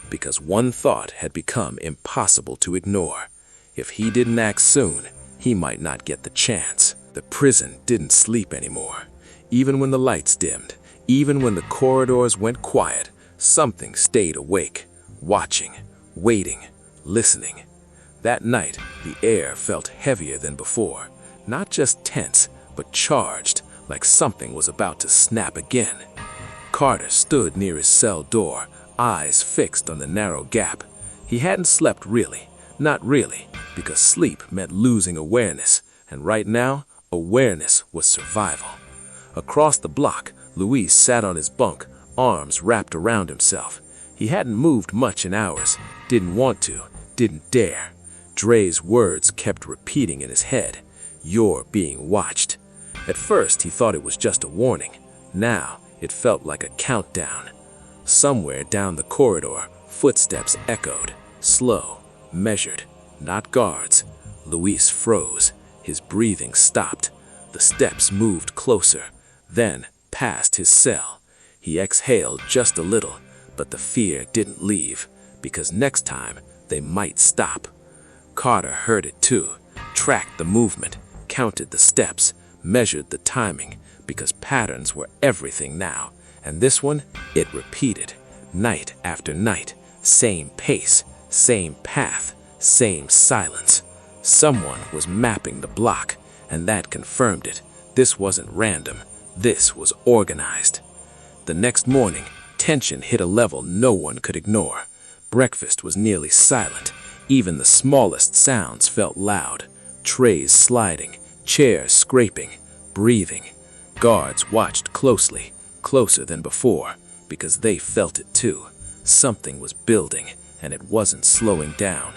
because one thought had become impossible to ignore. If he didn't act soon, he might not get the chance. The prison didn't sleep anymore. Even when the lights dimmed, even when the corridors went quiet, something stayed awake, watching, waiting, listening. That night, the air felt heavier than before, not just tense, but charged, like something was about to snap again. Carter stood near his cell door, eyes fixed on the narrow gap. He hadn't slept really, not really, because sleep meant losing awareness, and right now, awareness was survival. Across the block, Luis sat on his bunk, arms wrapped around himself. He hadn't moved much in hours, didn't want to, didn't dare. Dre's words kept repeating in his head, "You're being watched." At first, he thought it was just a warning. Now, it felt like a countdown. Somewhere down the corridor, footsteps echoed, slow, measured, not guards. Luis froze. His breathing stopped. The steps moved closer, then past his cell. He exhaled just a little, but the fear didn't leave, because next time they might stop. Carter heard it too, tracked the movement, counted the steps, measured the timing, because patterns were everything now. And this one, it repeated, night after night, same pace, same path, same silence. Someone was mapping the block, and that confirmed it. This wasn't random, this was organized. The next morning, tension hit a level no one could ignore. Breakfast was nearly silent. Even the smallest sounds felt loud. Trays sliding, chairs scraping, breathing. Guards watched closely, closer than before, because they felt it too. Something was building, and it wasn't slowing down.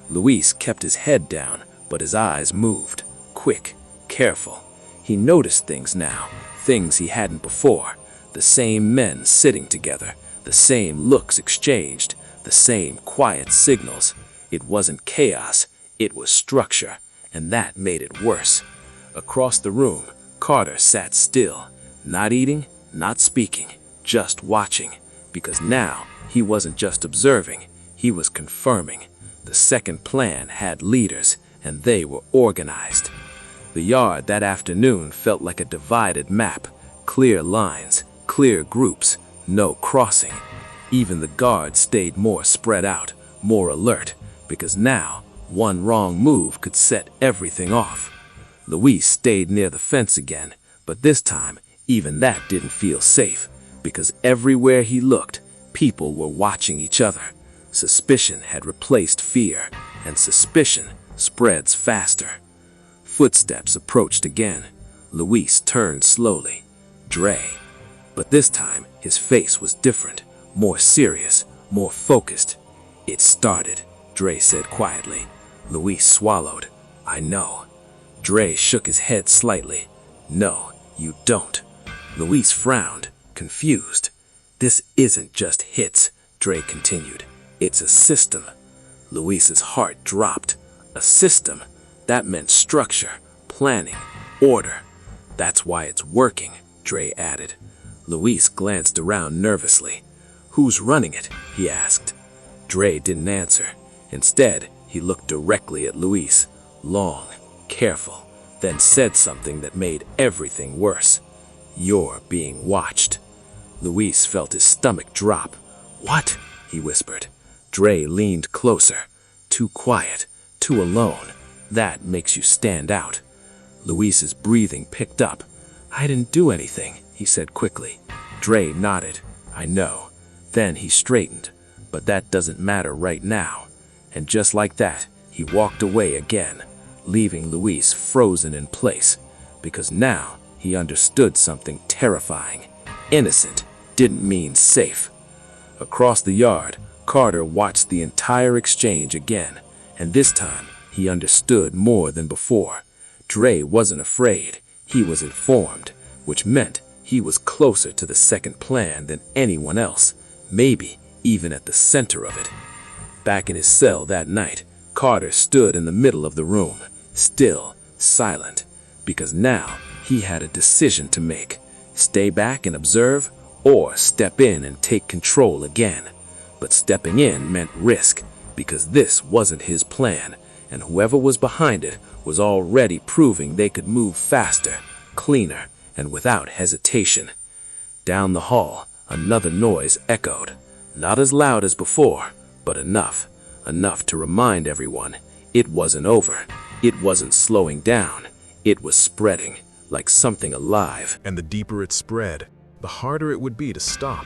Luis kept his head down, but his eyes moved, quick, careful. He noticed things now, things he hadn't before. The same men sitting together, the same looks exchanged, the same quiet signals. It wasn't chaos, it was structure, and that made it worse. Across the room, Carter sat still, not eating, not speaking, just watching, because now he wasn't just observing, he was confirming. The second plan had leaders, and they were organized. The yard that afternoon felt like a divided map, clear lines, clear groups, no crossing. Even the guards stayed more spread out, more alert, because now one wrong move could set everything off. Luis stayed near the fence again, but this time even that didn't feel safe, because everywhere he looked, people were watching each other. Suspicion had replaced fear, and suspicion spreads faster. Footsteps approached again. Luis turned slowly. Dre. But this time, his face was different, more serious, more focused. "It started," Dre said quietly. Luis swallowed. "I know." Dre shook his head slightly. "No, you don't." Luis frowned, confused. "This isn't just hits," Dre continued. "It's a system." Luis's heart dropped. A system? That meant structure, planning, order. "That's why it's working," Dre added. Luis glanced around nervously. "Who's running it?" he asked. Dre didn't answer. Instead, he looked directly at Luis, long, careful, then said something that made everything worse. "You're being watched." Luis felt his stomach drop. "What?" he whispered. Dre leaned closer. "Too quiet, too alone. That makes you stand out." Luis's breathing picked up. "I didn't do anything," he said quickly. Dre nodded. "I know." Then he straightened. "But that doesn't matter right now." And just like that, he walked away again, leaving Luis frozen in place, because now he understood something terrifying. Innocent didn't mean safe. Across the yard, Carter watched the entire exchange again, and this time he understood more than before. Dre wasn't afraid, he was informed, which meant he was closer to the second plan than anyone else, maybe even at the center of it. Back in his cell that night, Carter stood in the middle of the room, still, silent, because now he had a decision to make: stay back and observe, or step in and take control again. But stepping in meant risk, because this wasn't his plan, and whoever was behind it was already proving they could move faster, cleaner, and without hesitation. Down the hall, another noise echoed, not as loud as before, but enough to remind everyone it wasn't over. It wasn't slowing down. It was spreading, like something alive. And the deeper it spread, the harder it would be to stop.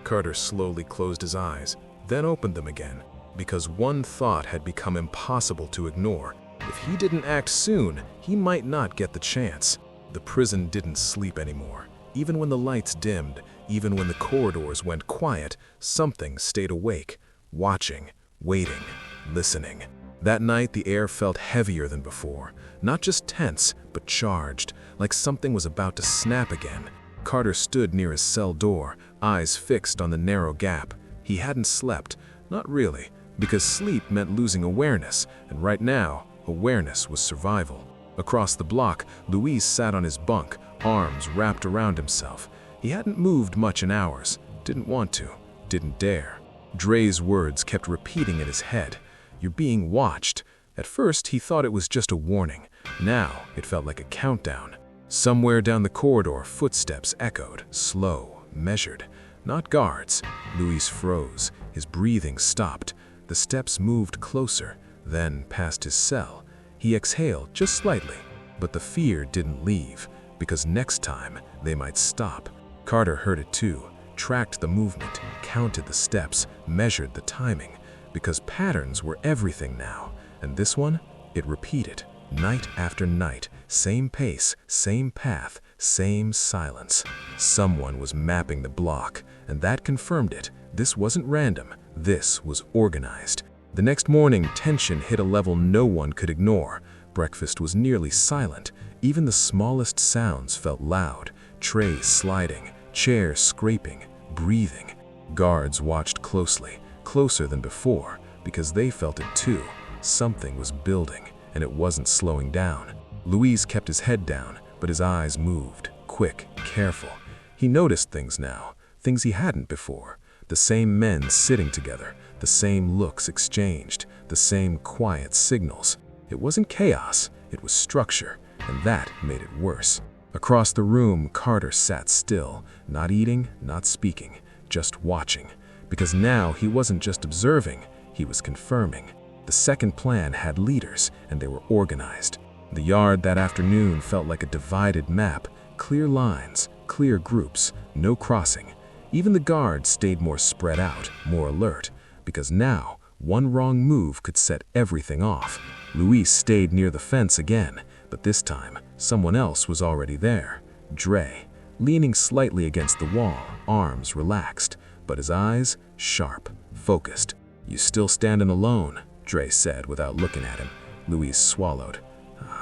Carter slowly closed his eyes, then opened them again, because one thought had become impossible to ignore. If he didn't act soon, he might not get the chance. The prison didn't sleep anymore. Even when the lights dimmed, even when the corridors went quiet, something stayed awake, watching, waiting, listening. That night, the air felt heavier than before, not just tense, but charged, like something was about to snap again. Carter stood near his cell door, eyes fixed on the narrow gap. He hadn't slept, not really, because sleep meant losing awareness, and right now, awareness was survival. Across the block, Luis sat on his bunk, arms wrapped around himself. He hadn't moved much in hours, didn't want to, didn't dare. Dre's words kept repeating in his head. "You're being watched." At first, he thought it was just a warning. Now, it felt like a countdown. Somewhere down the corridor, footsteps echoed, slow, measured. Not guards. Luis froze. His breathing stopped. The steps moved closer, then past his cell. He exhaled just slightly, but the fear didn't leave, because next time they might stop. Carter heard it too, tracked the movement, counted the steps, measured the timing, because patterns were everything now. And this one, it repeated, night after night, same pace, same path, same silence. Someone was mapping the block, and that confirmed it. This wasn't random, this was organized. The next morning, tension hit a level no one could ignore. Breakfast was nearly silent. Even the smallest sounds felt loud. Trays sliding, chairs scraping, breathing. Guards watched closely, closer than before, because they felt it too. Something was building, and it wasn't slowing down. Luis kept his head down, but his eyes moved, quick, careful. He noticed things now, things he hadn't before. The same men sitting together, the same looks exchanged, the same quiet signals. It wasn't chaos, it was structure, and that made it worse. Across the room, Carter sat still, not eating, not speaking, just watching. Because now he wasn't just observing, he was confirming. The second plan had leaders, and they were organized. The yard that afternoon felt like a divided map, clear lines, clear groups, no crossing. Even the guards stayed more spread out, more alert, because now, one wrong move could set everything off. Luis stayed near the fence again, but this time, someone else was already there. Dre, leaning slightly against the wall, arms relaxed, but his eyes sharp, focused. "You still standing alone," Dre said without looking at him. Luis swallowed.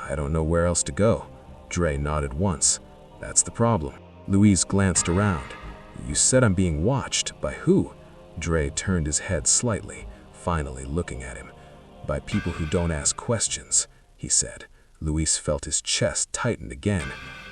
"I don't know where else to go." Dre nodded once. "That's the problem." Luis glanced around. "You said I'm being watched. By who?" Dre turned his head slightly, finally looking at him. "By people who don't ask questions," he said. Luis felt his chest tighten again.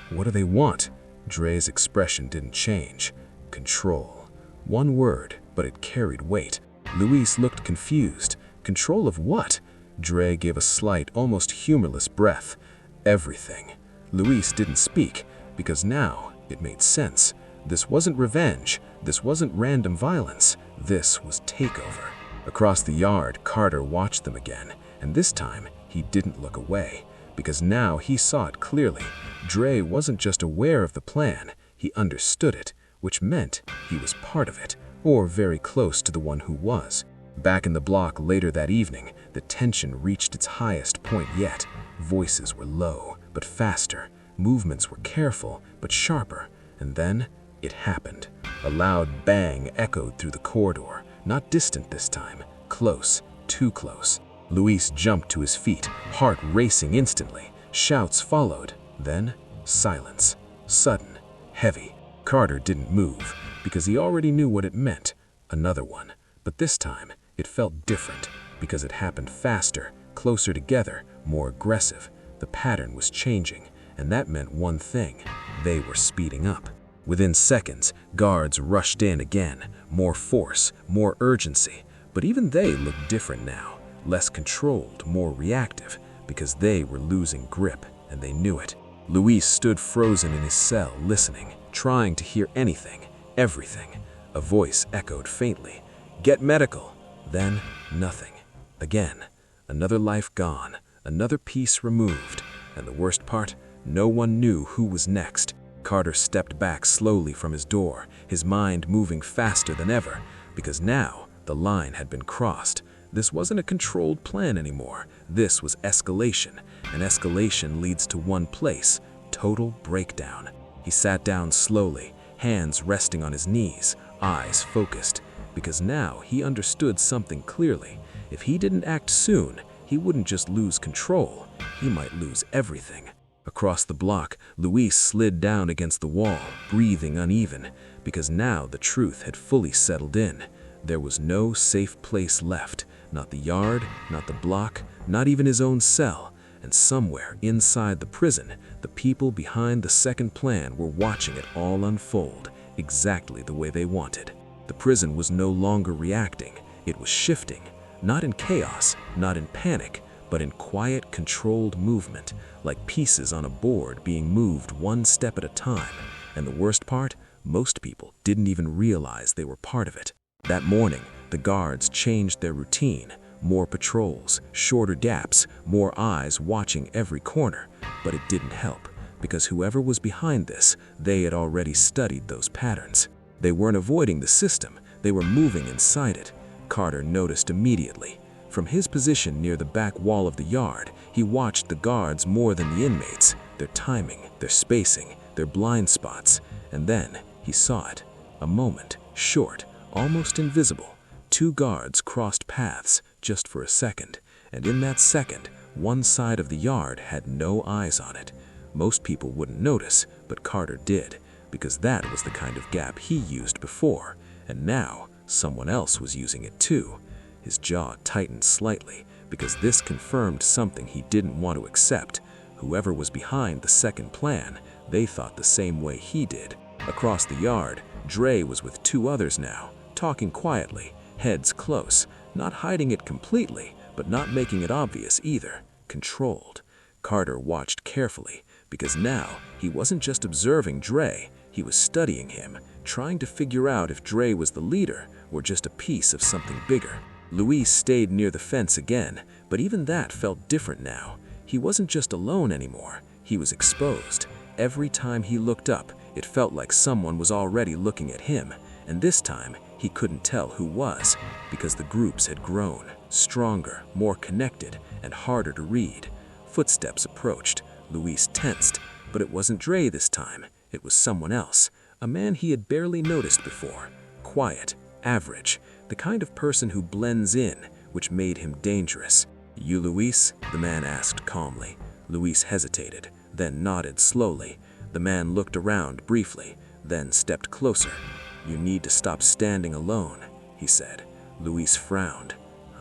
"What do they want?" Dre's expression didn't change. Control. One word, but it carried weight. Luis looked confused. Control of what? Dre gave a slight, almost humorless breath. Everything. Luis didn't speak, because now it made sense. This wasn't revenge. This wasn't random violence. This was takeover. Across the yard, Carter watched them again, and this time he didn't look away, because now he saw it clearly. Dre wasn't just aware of the plan, he understood it, which meant he was part of it, or very close to the one who was. Back in the block later that evening, the tension reached its highest point yet. Voices were low, but faster. Movements were careful, but sharper. And then it happened. A loud bang echoed through the corridor, not distant this time, close, too close. Luis jumped to his feet, heart racing instantly. Shouts followed, then silence. Sudden, heavy. Carter didn't move, because he already knew what it meant. Another one. But this time, it felt different, because it happened faster, closer together, more aggressive. The pattern was changing, and that meant one thing. They were speeding up. Within seconds, guards rushed in again. More force, more urgency. But even they looked different now. Less controlled, more reactive, because they were losing grip, and they knew it. Luis stood frozen in his cell, listening, trying to hear anything, everything. A voice echoed faintly, "Get medical." Then, nothing. Again, another life gone, another piece removed. And the worst part, no one knew who was next. Carter stepped back slowly from his door, his mind moving faster than ever, because now the line had been crossed. This wasn't a controlled plan anymore. This was escalation, and escalation leads to one place: total breakdown. He sat down slowly, hands resting on his knees, eyes focused, because now he understood something clearly. If he didn't act soon, he wouldn't just lose control, he might lose everything. Across the block, Luis slid down against the wall, breathing uneven, because now the truth had fully settled in. There was no safe place left, not the yard, not the block, not even his own cell. And somewhere inside the prison, the people behind the second plan were watching it all unfold, exactly the way they wanted. The prison was no longer reacting, it was shifting, not in chaos, not in panic, but in quiet, controlled movement, like pieces on a board being moved one step at a time. And the worst part, most people didn't even realize they were part of it. That morning, the guards changed their routine. More patrols, shorter gaps, more eyes watching every corner. But it didn't help, because whoever was behind this, they had already studied those patterns. They weren't avoiding the system, they were moving inside it. Carter noticed immediately. From his position near the back wall of the yard, he watched the guards more than the inmates, their timing, their spacing, their blind spots. And then he saw it. A moment, short, almost invisible. Two guards crossed paths just for a second, and in that second, one side of the yard had no eyes on it. Most people wouldn't notice, but Carter did, because that was the kind of gap he used before, and now someone else was using it too. His jaw tightened slightly, because this confirmed something he didn't want to accept. Whoever was behind the second plan, they thought the same way he did. Across the yard, Dre was with two others now, talking quietly, heads close, not hiding it completely, but not making it obvious either. Controlled. Carter watched carefully, because now he wasn't just observing Dre, he was studying him, trying to figure out if Dre was the leader or just a piece of something bigger. Luis stayed near the fence again, but even that felt different now. He wasn't just alone anymore, he was exposed. Every time he looked up, it felt like someone was already looking at him, and this time he couldn't tell who was, because the groups had grown, stronger, more connected, and harder to read. Footsteps approached. Luis tensed, but it wasn't Dre this time. It was someone else, a man he had barely noticed before. Quiet, average, the kind of person who blends in, which made him dangerous. "You Luis?" the man asked calmly. Luis hesitated, then nodded slowly. The man looked around briefly, then stepped closer. "You need to stop standing alone," he said. Luis frowned.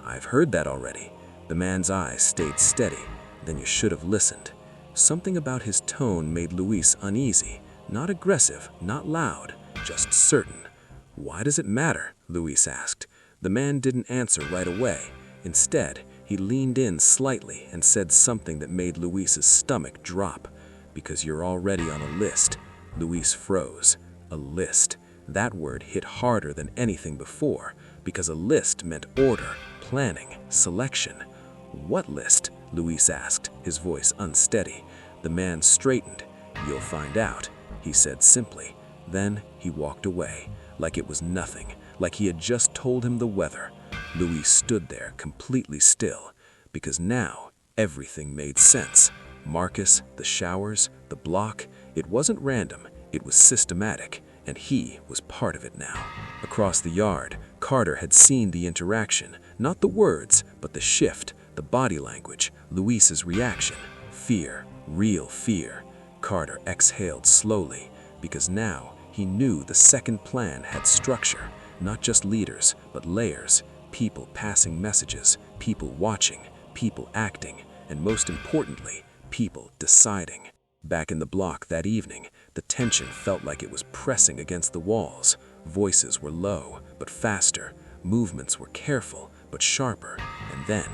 "I've heard that already." The man's eyes stayed steady. "Then you should have listened." Something about his tone made Luis uneasy. Not aggressive, not loud, just certain. "Why does it matter?" Luis asked. The man didn't answer right away. Instead, he leaned in slightly and said something that made Luis's stomach drop. "Because you're already on a list." Luis froze. A list. That word hit harder than anything before, because a list meant order, planning, selection. "What list?" Luis asked, his voice unsteady. The man straightened. "You'll find out," he said simply. Then he walked away, like it was nothing, like he had just told him the weather. Luis stood there completely still, because now everything made sense. Marcus, the showers, the block, it wasn't random, it was systematic, and he was part of it now. Across the yard, Carter had seen the interaction, not the words, but the shift, the body language, Luis's reaction. Fear, real fear. Carter exhaled slowly, because now he knew the second plan had structure, not just leaders, but layers, people passing messages, people watching, people acting, and most importantly, people deciding. Back in the block that evening, the tension felt like it was pressing against the walls. Voices were low, but faster. Movements were careful, but sharper. And then,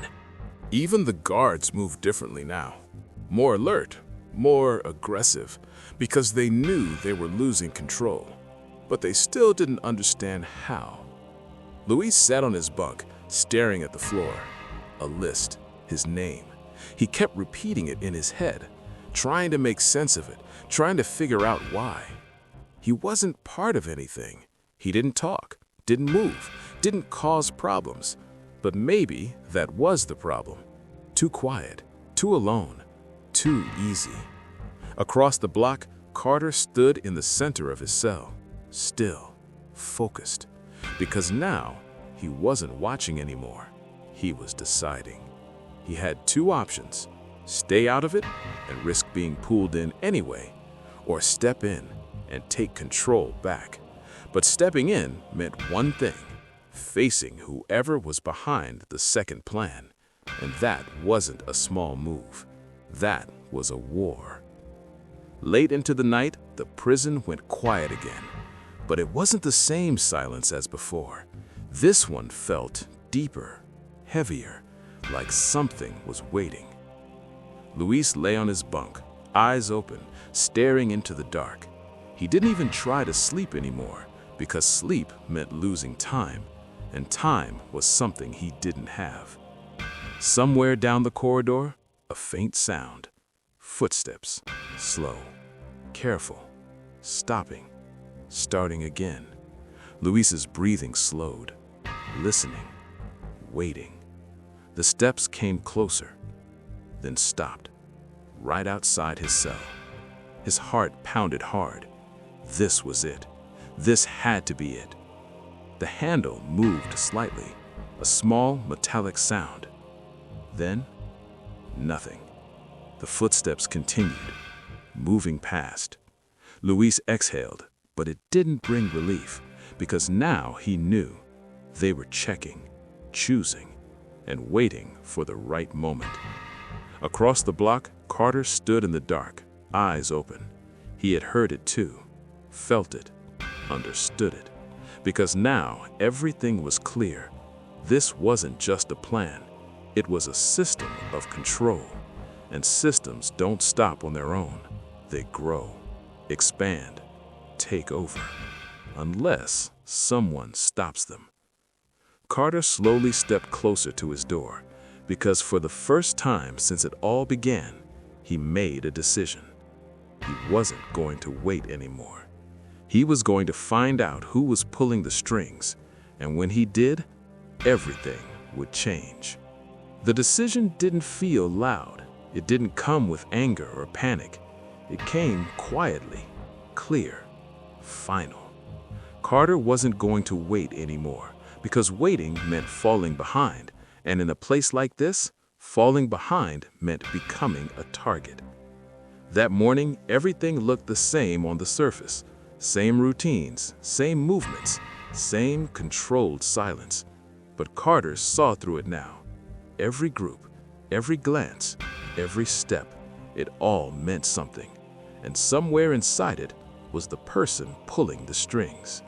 Even the guards moved differently now. More alert, more aggressive, because they knew they were losing control. But they still didn't understand how. Luis sat on his bunk, staring at the floor. A list, his name. He kept repeating it in his head. trying to make sense of it, trying to figure out why. He wasn't part of anything. He didn't talk, didn't move, didn't cause problems. But maybe that was the problem. Too quiet, too alone, too easy. Across the block, Carter stood in the center of his cell, still, focused, because now he wasn't watching anymore. He was deciding. He had two options: stay out of it and risk being pulled in anyway, or step in and take control back. But stepping in meant one thing: facing whoever was behind the second plan. And that wasn't a small move. That was a war. Late into the night, the prison went quiet again. But it wasn't the same silence as before. This one felt deeper, heavier, like something was waiting. Luis lay on his bunk, eyes open, staring into the dark. He didn't even try to sleep anymore, because sleep meant losing time, and time was something he didn't have. Somewhere down the corridor, a faint sound. Footsteps, slow, careful, stopping, starting again. Luis's breathing slowed, listening, waiting. The steps came closer, then stopped, right outside his cell. His heart pounded hard. This was it. This had to be it. The handle moved slightly, a small metallic sound. Then, nothing. The footsteps continued, moving past. Luis exhaled, but it didn't bring relief, because now he knew they were checking, choosing, and waiting for the right moment. Across the block, Carter stood in the dark, eyes open. He had heard it too, felt it, understood it, because now everything was clear. This wasn't just a plan. It was a system of control, and systems don't stop on their own. They grow, expand, take over, unless someone stops them. Carter slowly stepped closer to his door, because for the first time since it all began, he made a decision. He wasn't going to wait anymore. He was going to find out who was pulling the strings, and when he did, everything would change. The decision didn't feel loud. It didn't come with anger or panic. It came quietly, clear, final. Carter wasn't going to wait anymore, because waiting meant falling behind, and in a place like this, falling behind meant becoming a target. That morning, everything looked the same on the surface. Same routines, same movements, same controlled silence. But Carter saw through it now. Every group, every glance, every step, it all meant something. And somewhere inside it was the person pulling the strings.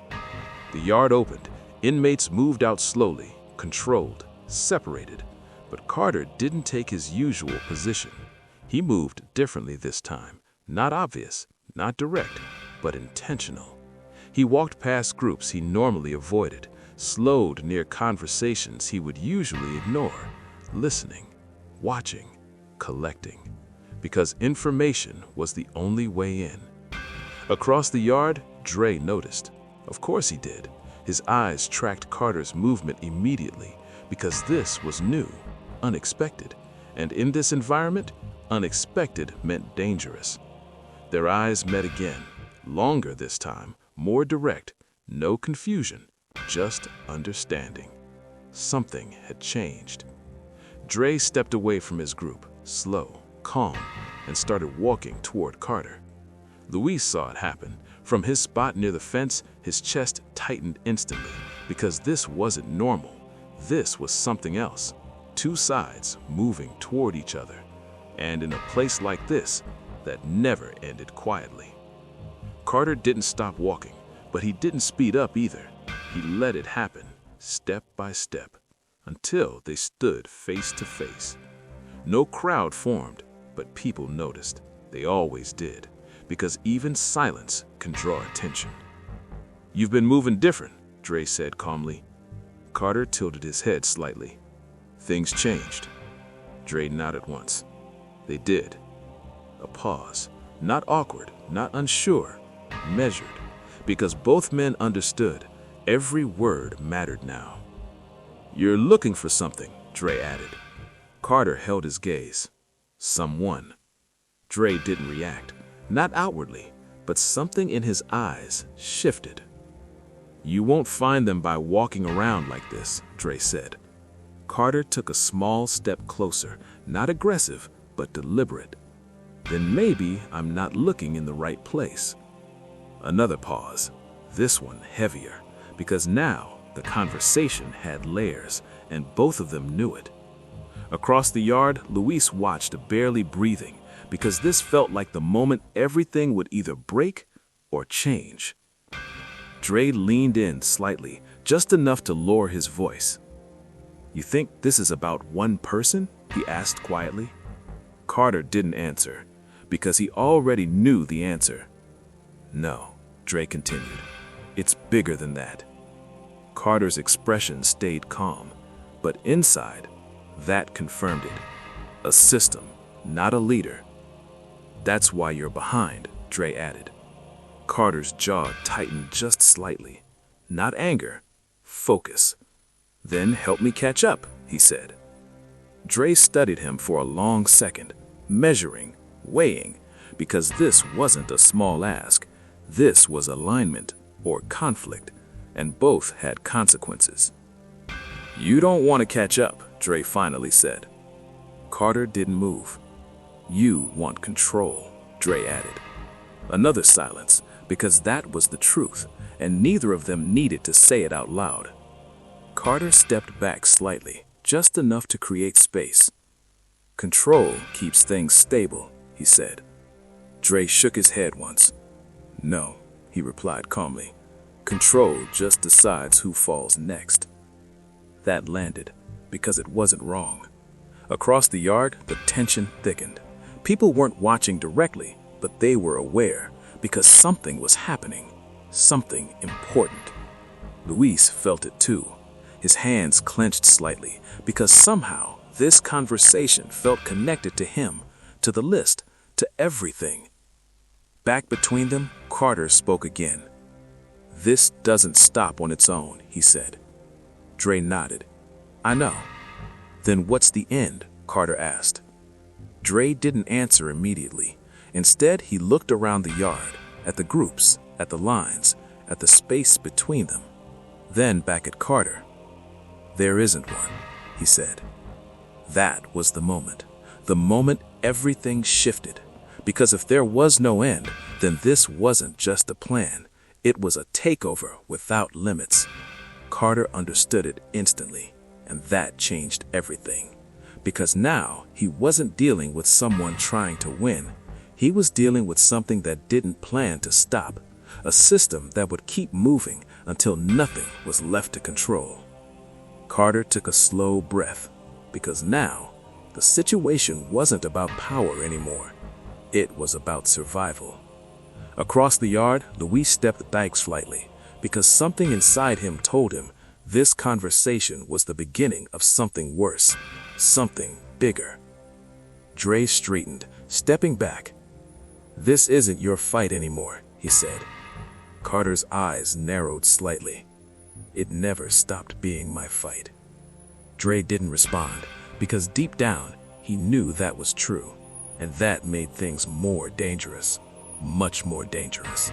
The yard opened. Inmates moved out slowly, controlled, separated. But Carter didn't take his usual position. He moved differently this time. Not obvious, not direct, but intentional. He walked past groups he normally avoided, slowed near conversations he would usually ignore, listening, watching, collecting, because information was the only way in. Across the yard, Dre noticed. Of course he did. His eyes tracked Carter's movement immediately, because this was new, unexpected, and in this environment, unexpected meant dangerous. Their eyes met again, longer this time, more direct, no confusion, just understanding. Something had changed. Dre stepped away from his group, slow, calm, and started walking toward Carter. Luis saw it happen. From his spot near the fence, his chest tightened instantly, because this wasn't normal. This was something else. Two sides moving toward each other. And in a place like this, that never ended quietly. Carter didn't stop walking, but he didn't speed up either. He let it happen, step by step, until they stood face to face. No crowd formed, but people noticed. They always did, because even silence can draw attention. "You've been moving different," Dre said calmly. Carter tilted his head slightly. "Things changed." Dre nodded once. "They did. A pause. Not awkward, not unsure, measured. Because both men understood. Every word mattered now. "You're looking for something," Dre added. Carter held his gaze. "Someone." Dre didn't react. Not outwardly, but something in his eyes shifted. "You won't find them by walking around like this," Dre said. Carter took a small step closer, not aggressive, but deliberate. "Then maybe I'm not looking in the right place." Another pause, this one heavier, because now the conversation had layers, and both of them knew it. Across the yard, Luis watched, barely breathing, because this felt like the moment everything would either break or change. Dre leaned in slightly, just enough to lower his voice. "You think this is about one person?" he asked quietly. Carter didn't answer, because he already knew the answer. "No," Dre continued. "It's bigger than that." Carter's expression stayed calm, but inside, that confirmed it. A system, not a leader. "That's why you're behind," Dre added. Carter's jaw tightened just slightly. Not anger, focus. "Then help me catch up," he said. Dre studied him for a long second, measuring, weighing, because this wasn't a small ask. This was alignment or conflict, and both had consequences. "You don't want to catch up," Dre finally said. Carter didn't move. "You want control," Dre added. Another silence, because that was the truth, and neither of them needed to say it out loud. Carter stepped back slightly, just enough to create space. "Control keeps things stable," he said. Dre shook his head once. "No," he replied calmly. "Control just decides who falls next." That landed, because it wasn't wrong. Across the yard, the tension thickened. People weren't watching directly, but they were aware, because something was happening, something important. Luis felt it too. His hands clenched slightly, because somehow this conversation felt connected to him, to the list, to everything. Back between them, Carter spoke again. "This doesn't stop on its own," he said. Dre nodded. "I know." "Then what's the end?" Carter asked. Dre didn't answer immediately. Instead, he looked around the yard, at the groups, at the lines, at the space between them. Then back at Carter. "There isn't one," he said. That was the moment everything shifted. Because if there was no end, then this wasn't just a plan. It was a takeover without limits. Carter understood it instantly, and that changed everything. Because now he wasn't dealing with someone trying to win. He was dealing with something that didn't plan to stop, a system that would keep moving until nothing was left to control. Carter took a slow breath, because now the situation wasn't about power anymore. It was about survival. Across the yard, Luis stepped back slightly, because something inside him told him this conversation was the beginning of something worse, something bigger. Dre straightened, stepping back. "This isn't your fight anymore," he said. Carter's eyes narrowed slightly. "It never stopped being my fight." Dre didn't respond, because deep down, he knew that was true, and that made things more dangerous, much more dangerous.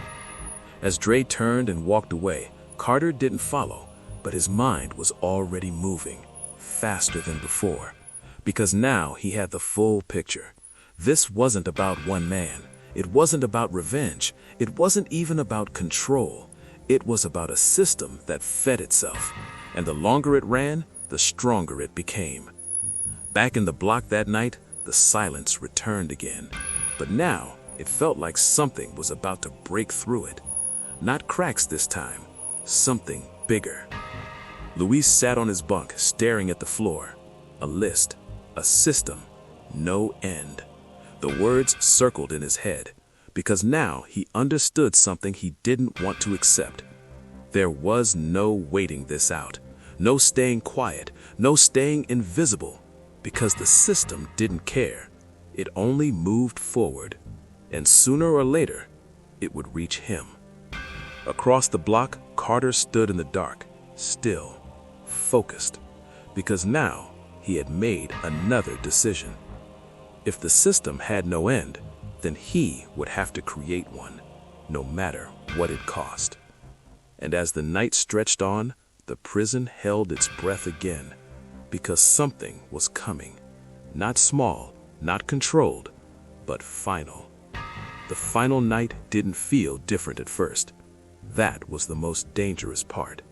As Dre turned and walked away, Carter didn't follow, but his mind was already moving, faster than before, because now he had the full picture. This wasn't about one man. It wasn't about revenge. It wasn't even about control. It was about a system that fed itself, and the longer it ran, the stronger it became. Back in the block that night, the silence returned again, but now it felt like something was about to break through it. Not cracks this time, something bigger. Luis sat on his bunk, staring at the floor. A list, a system, no end. The words circled in his head, because now he understood something he didn't want to accept. There was no waiting this out, no staying quiet, no staying invisible, because the system didn't care. It only moved forward, and sooner or later, it would reach him. Across the block, Carter stood in the dark, still, focused, because now he had made another decision. If the system had no end, then he would have to create one, no matter what it cost. And as the night stretched on, the prison held its breath again, because something was coming. Not small, not controlled, but final. The final night didn't feel different at first. That was the most dangerous part.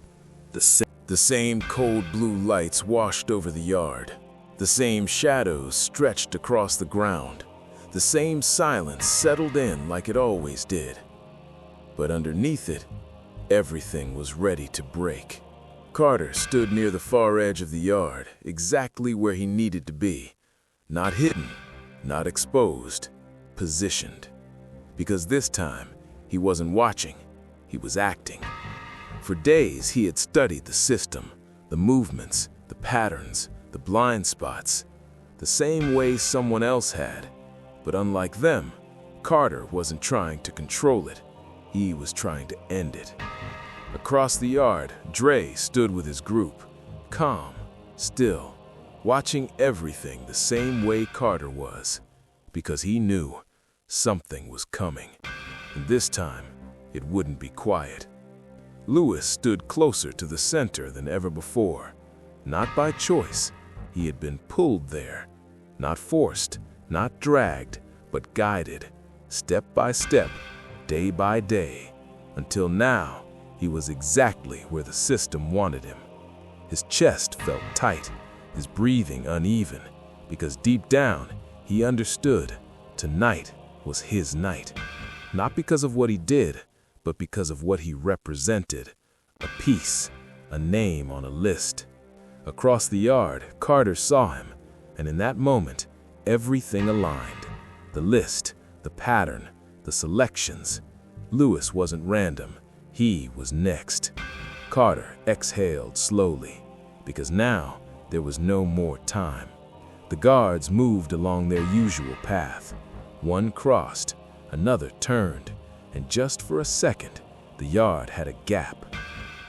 The same cold blue lights washed over the yard. The same shadows stretched across the ground. The same silence settled in like it always did. But underneath it, everything was ready to break. Carter stood near the far edge of the yard, exactly where he needed to be. Not hidden, not exposed, positioned. Because this time, he wasn't watching, he was acting. For days, he had studied the system, the movements, the patterns, the blind spots, the same way someone else had. But unlike them, Carter wasn't trying to control it. He was trying to end it. Across the yard, Dre stood with his group, calm, still, watching everything the same way Carter was, because he knew something was coming, and this time, it wouldn't be quiet. Lewis stood closer to the center than ever before. Not by choice, he had been pulled there. Not forced, not dragged, but guided, step by step, day by day, until now, he was exactly where the system wanted him. His chest felt tight, his breathing uneven, because deep down, he understood tonight was his night. Not because of what he did, but because of what he represented. A piece, a name on a list. Across the yard, Carter saw him, and in that moment, everything aligned. The list, the pattern, the selections. Lewis wasn't random, he was next. Carter exhaled slowly, because now there was no more time. The guards moved along their usual path. One crossed, another turned, and just for a second, the yard had a gap.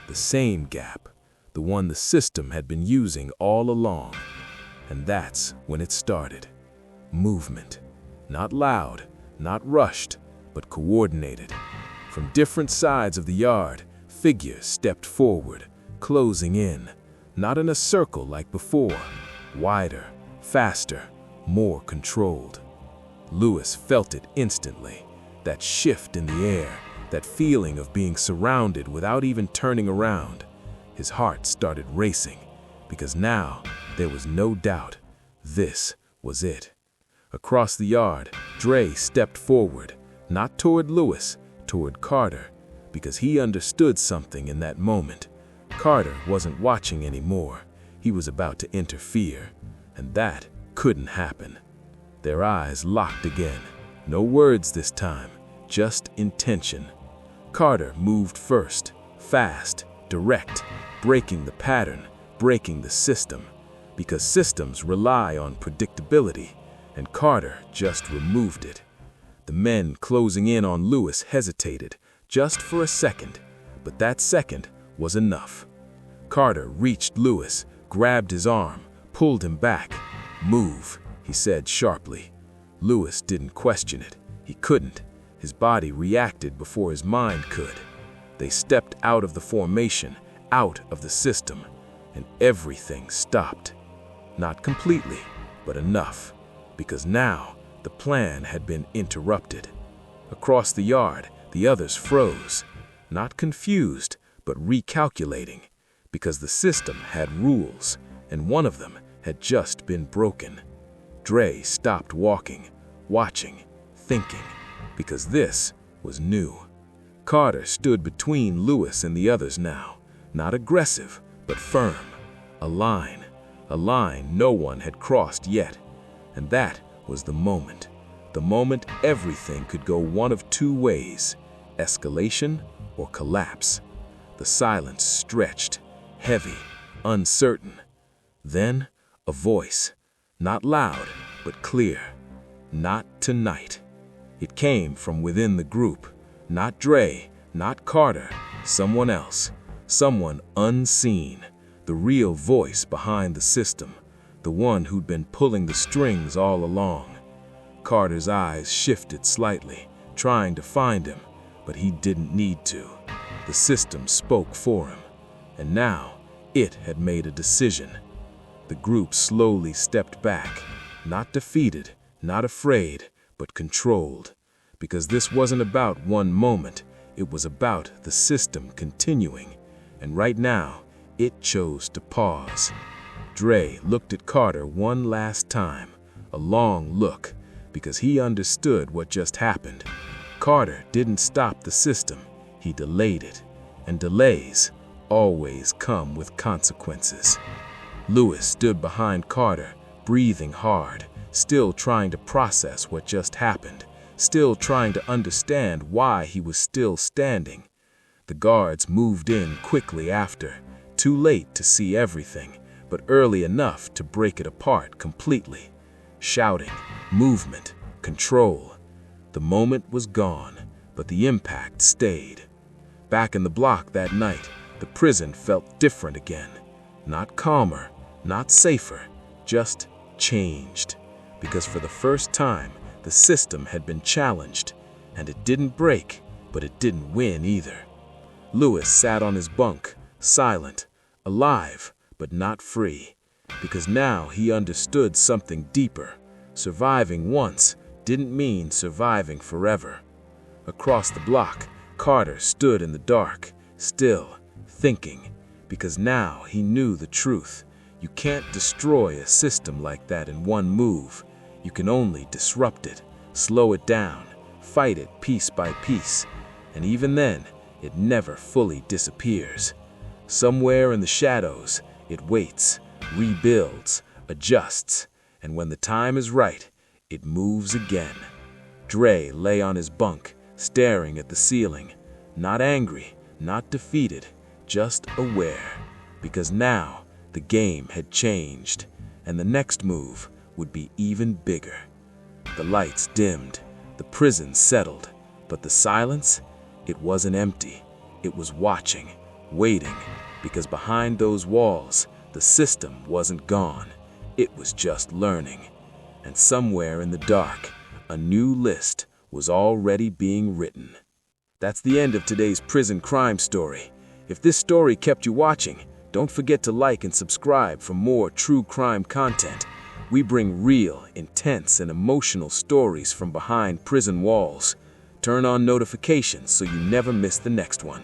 The same gap, the one the system had been using all along. And that's when it started. Movement. Not loud, not rushed, but coordinated. From different sides of the yard, figures stepped forward, closing in. Not in a circle like before. Wider, faster, more controlled. Lewis felt it instantly. That shift in the air, that feeling of being surrounded without even turning around. His heart started racing, because now there was no doubt this was it. Across the yard, Dre stepped forward, not toward Lewis, toward Carter, because he understood something in that moment. Carter wasn't watching anymore. He was about to interfere, and that couldn't happen. Their eyes locked again. No words this time, just intention. Carter moved first, fast, direct, breaking the pattern, breaking the system, because systems rely on predictability, and Carter just removed it. The men closing in on Lewis hesitated, just for a second, but that second was enough. Carter reached Lewis, grabbed his arm, pulled him back. "Move," he said sharply. Lewis didn't question it. He couldn't. His body reacted before his mind could. They stepped out of the formation, out of the system, and everything stopped. Not completely, but enough, because now the plan had been interrupted. Across the yard, the others froze, not confused, but recalculating, because the system had rules, and one of them had just been broken. Dre stopped walking, watching, thinking, because this was new. Carter stood between Lewis and the others now, not aggressive, but firm. A line no one had crossed yet. And that was the moment everything could go one of two ways, escalation or collapse. The silence stretched, heavy, uncertain. Then a voice, not loud, but clear. Not tonight. It came from within the group. Not Dre, not Carter, someone else. Someone unseen. The real voice behind the system. The one who'd been pulling the strings all along. Carter's eyes shifted slightly, trying to find him, but he didn't need to. The system spoke for him, and now it had made a decision. The group slowly stepped back, not defeated, not afraid, but controlled, because this wasn't about one moment, it was about the system continuing, and right now, it chose to pause. Dre looked at Carter one last time, a long look, because he understood what just happened. Carter didn't stop the system, he delayed it, and delays always come with consequences. Lewis stood behind Carter, breathing hard, still trying to process what just happened, still trying to understand why he was still standing. The guards moved in quickly after, too late to see everything, but early enough to break it apart completely. Shouting, movement, control. The moment was gone, but the impact stayed. Back in the block that night, the prison felt different again. Not calmer, not safer, just changed. Because for the first time, the system had been challenged, and it didn't break, but it didn't win either. Lewis sat on his bunk, silent, alive, but not free, because now he understood something deeper. Surviving once didn't mean surviving forever. Across the block, Carter stood in the dark, still, thinking, because now he knew the truth. You can't destroy a system like that in one move. You can only disrupt it, slow it down, fight it piece by piece, and even then, it never fully disappears. Somewhere in the shadows, it waits, rebuilds, adjusts, and when the time is right, it moves again. Dre lay on his bunk, staring at the ceiling, not angry, not defeated, just aware, because now the game had changed, and the next move would be even bigger. The lights dimmed, the prison settled, but the silence, it wasn't empty. It was watching, waiting, because behind those walls, the system wasn't gone. It was just learning. And somewhere in the dark, a new list was already being written. That's the end of today's prison crime story. If this story kept you watching, don't forget to like and subscribe for more true crime content. We bring real, intense, and emotional stories from behind prison walls. Turn on notifications so you never miss the next one.